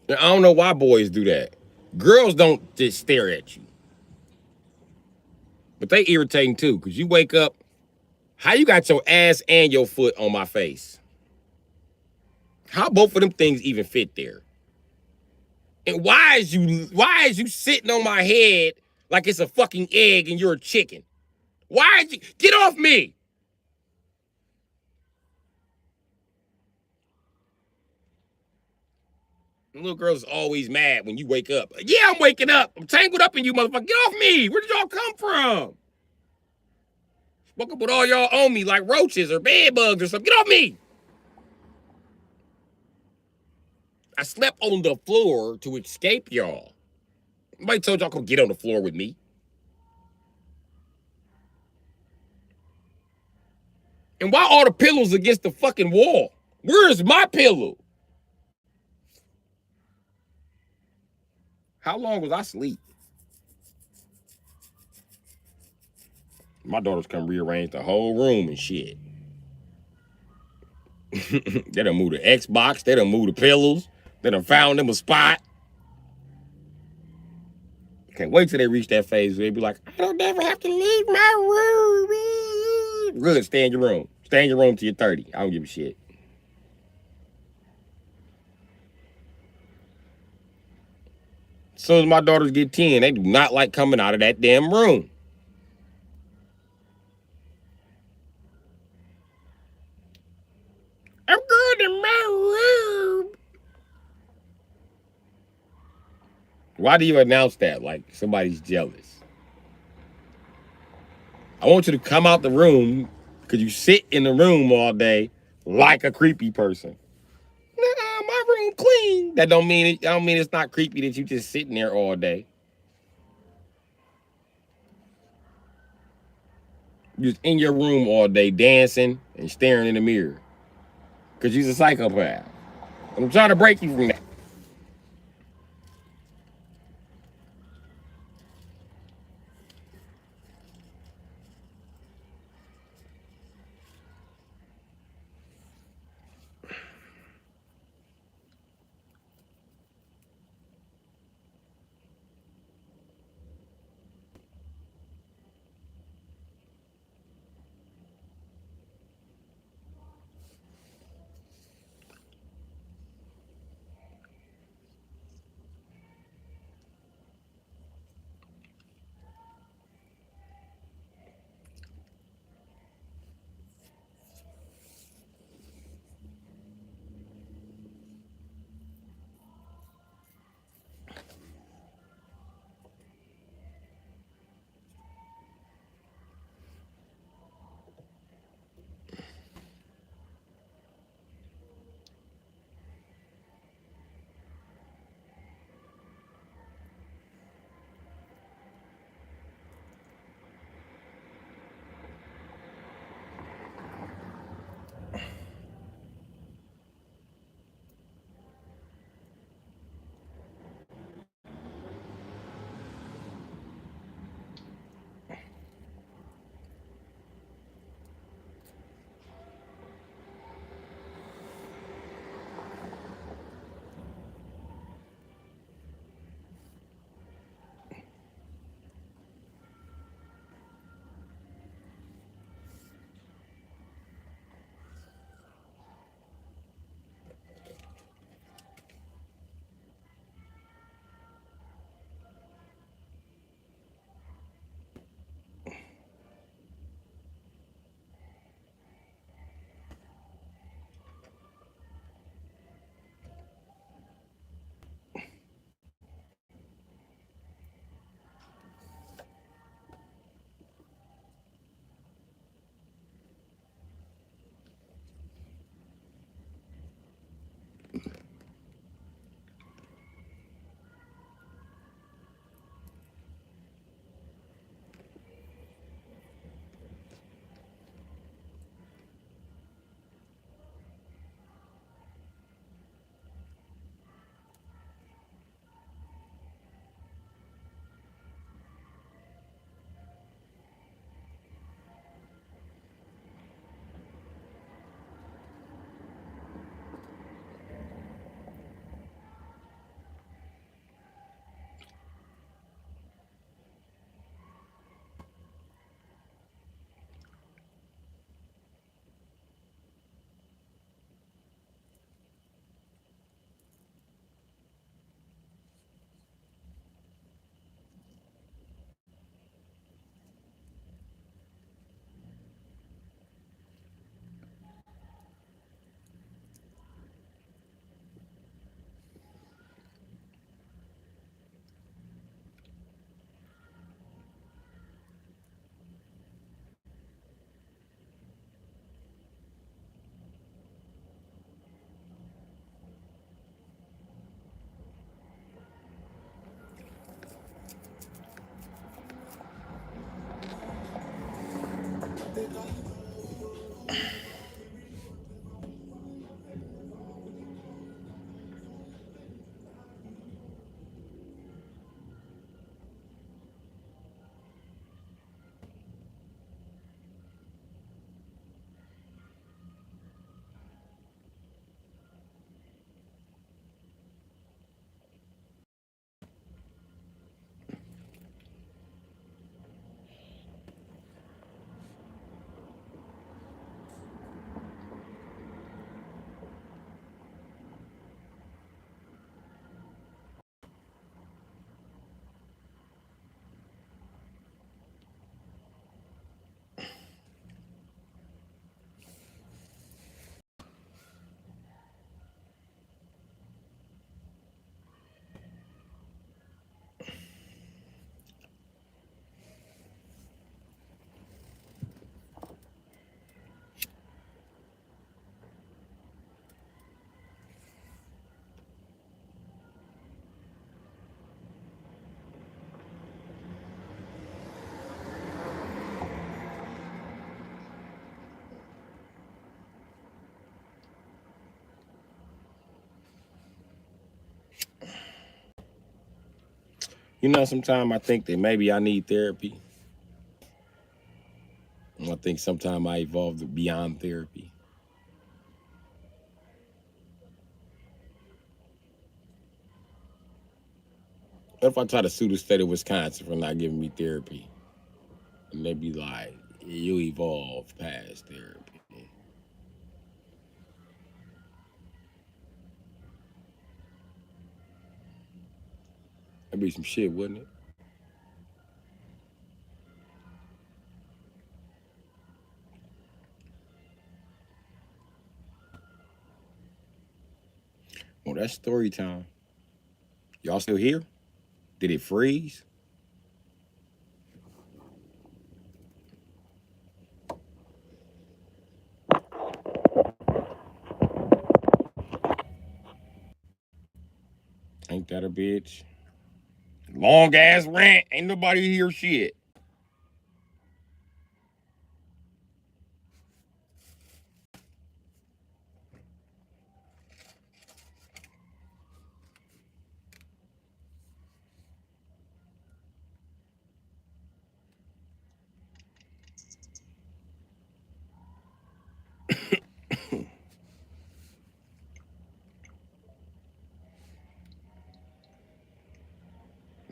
I don't know why boys do that. Girls don't just stare at you. But they irritating too, because you wake up, how you got your ass and your foot on my face? How both of them things even fit there? And why is you sitting on my head like it's a fucking egg and you're a chicken? Why is you get off me? And little girls always mad when you wake up. Yeah, I'm waking up. I'm tangled up in you, motherfucker. Get off me. Where did y'all come from? Woke up with all y'all on me like roaches or bed bugs or something. Get off me. I slept on the floor to escape y'all. Nobody told y'all to get on the floor with me. And why all the pillows against the fucking wall? Where is my pillow? How long was I asleep? My daughters come rearrange the whole room and shit. They done moved the Xbox. They done moved the pillows. They done found them a spot. Can't wait till they reach that phase where they be like, I don't never have to leave my room. Good, stay in your room. Stay in your room till you're 30. I don't give a shit. As soon as my daughters get 10, they do not like coming out of that damn room. I'm going to my room. Why do you announce that like somebody's jealous? I want you to come out the room because you sit in the room all day like a creepy person. Nah, my room clean. That don't mean it. I don't mean it's not creepy that you just sitting there all day. You just in your room all day dancing and staring in the mirror. Cause you're a psychopath. I'm trying to break you from that. You know, sometimes I think that maybe I need therapy. And I think sometimes I evolved beyond therapy. What if I try to sue the state of Wisconsin for not giving me therapy? And they'd be like, you evolved past therapy. That'd be some shit, wouldn't it? Well, that's story time. Y'all still here? Did it freeze? Ain't that a bitch? Long ass rant. Ain't nobody hear shit.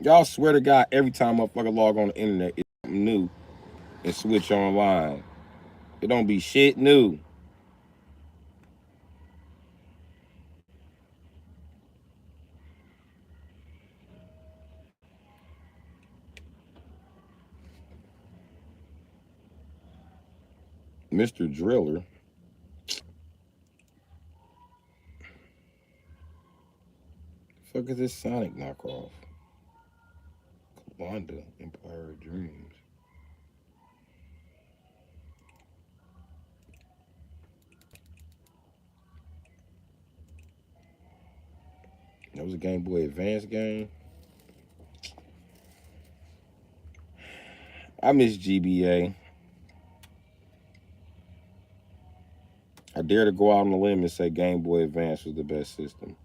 Y'all swear to God, every time a motherfucker log on the internet, it's something new and switch online. It don't be shit new. Mr. Driller. The fuck is this Sonic knockoff? Wanda, Empire of Dreams. That was a Game Boy Advance game. I miss GBA. I dare to go out on a limb and say Game Boy Advance was the best system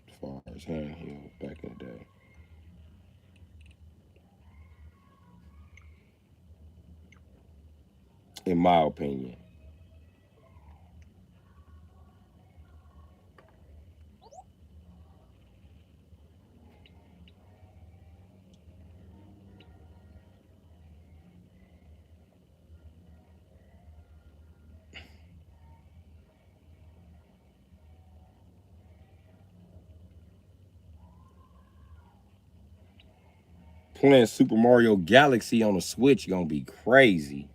as far as handheld back in the day. In my opinion. Playing Super Mario Galaxy on a Switch gonna be crazy.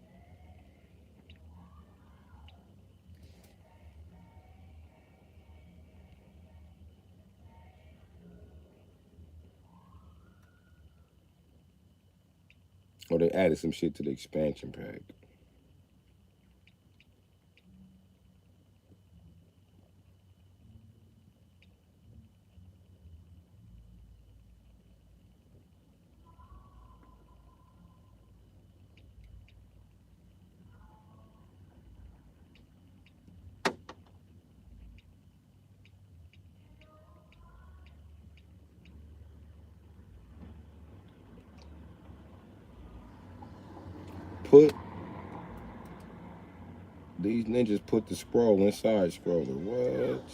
Or they added some shit to the expansion pack. Put these ninjas put the scroll inside scroller. What?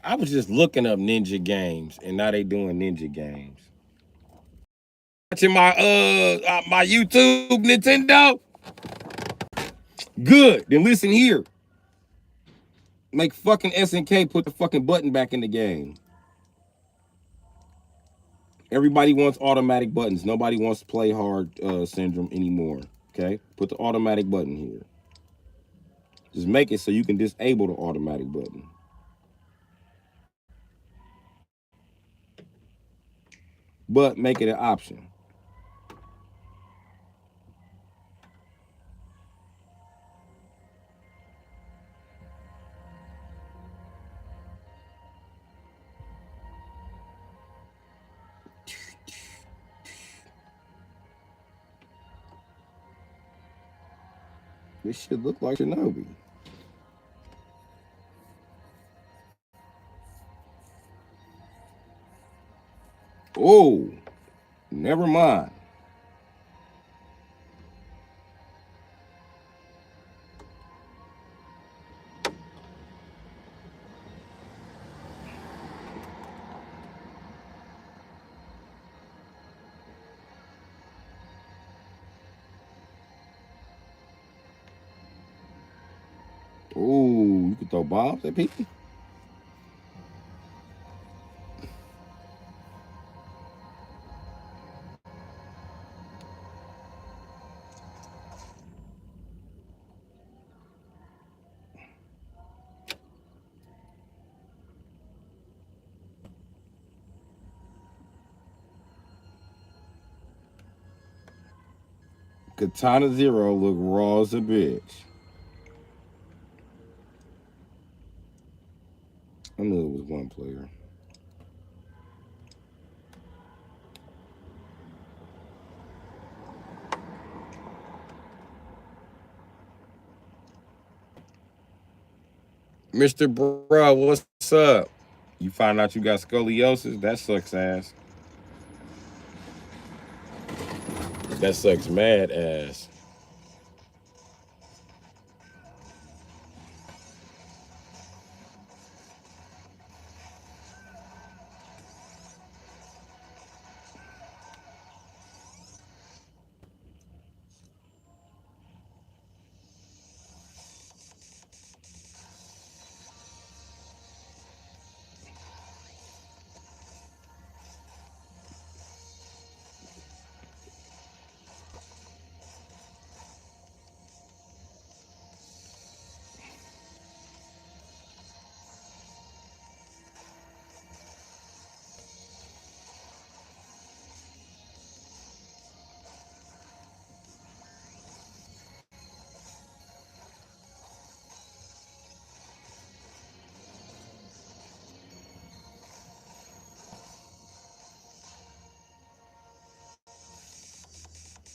I was just looking up ninja games, and now they doing ninja games. Watching my YouTube Nintendo. Good. Then listen here. Make fucking SNK put the fucking button back in the game. Everybody wants automatic buttons. Nobody wants to play hard syndrome anymore. Okay? Put the automatic button here. Just make it so you can disable the automatic button. But make it an option. This shit look like Shinobi. Oh, never mind. Oh, you can throw bombs at people? Katana Zero look raw as a bitch. I knew it was one player. Mr. Bro, what's up? You find out you got scoliosis? That sucks ass. That sucks mad ass.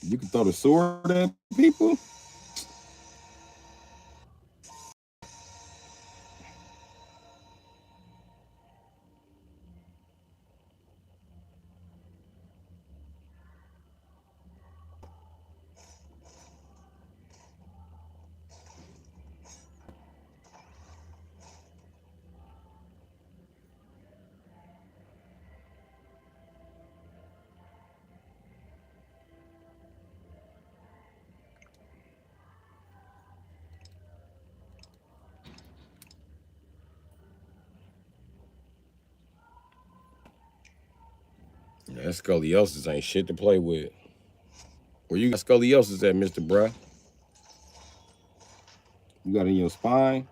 You can throw the sword at people? That scoliosis ain't shit to play with. Where you got scoliosis at, Mr. Bruh? You got it in your spine?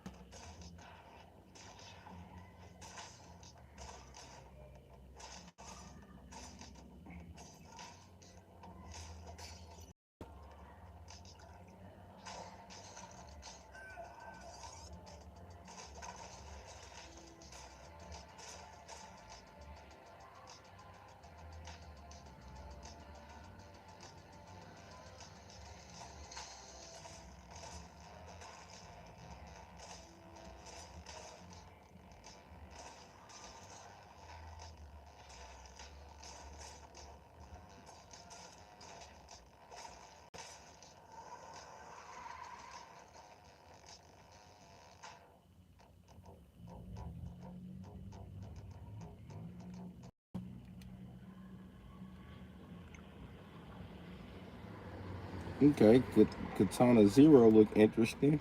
Okay, Katana Zero look interesting.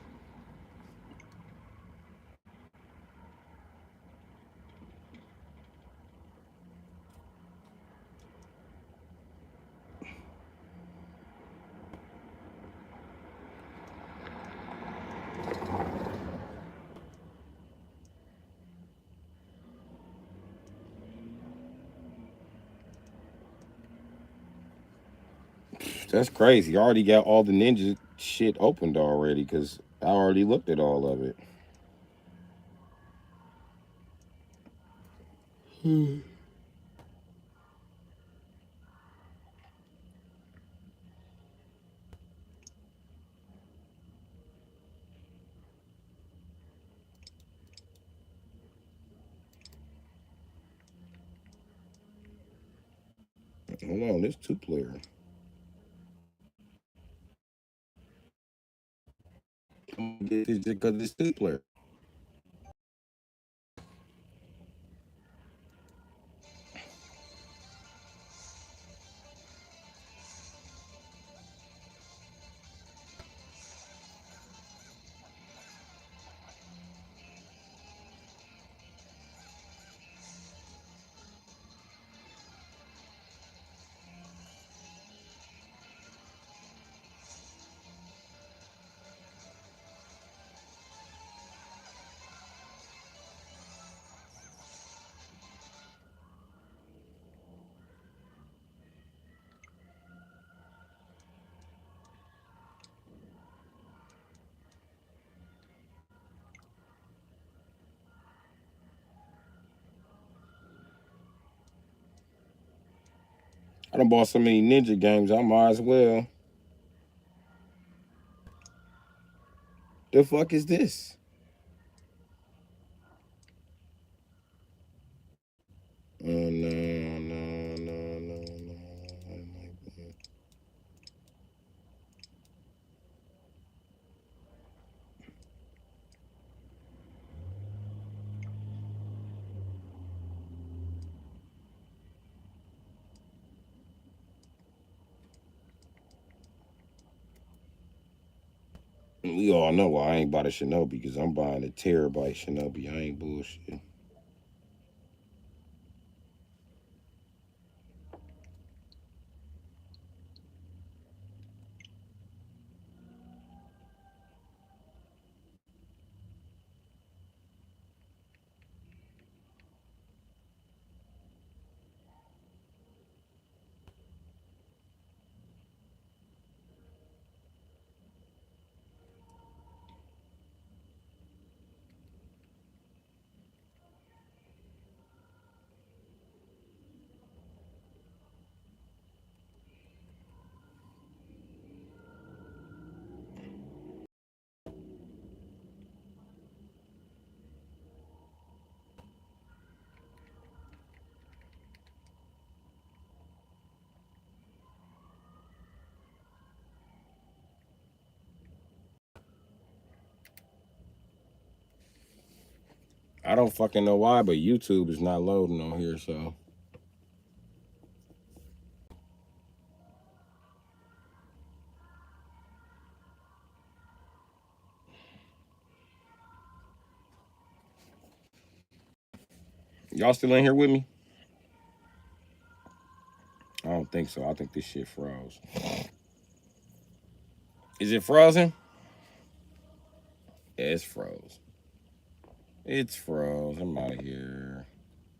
That's crazy. I already got all the ninja shit opened already because I already looked at all of it. Hold on, this 2-player. I'm gonna get this just because it's 2-player. I done bought so many ninja games, I might as well. The fuck is this? Oh, no, no, no, no, no. We all know why I ain't bought a Shinobi, because I'm buying a terabyte Shinobi. I ain't bullshit. I don't fucking know why, but YouTube is not loading on here, so. Y'all still in here with me? I don't think so. I think this shit froze. Is it frozen? Yeah, it's froze. It's froze. I'm out of here.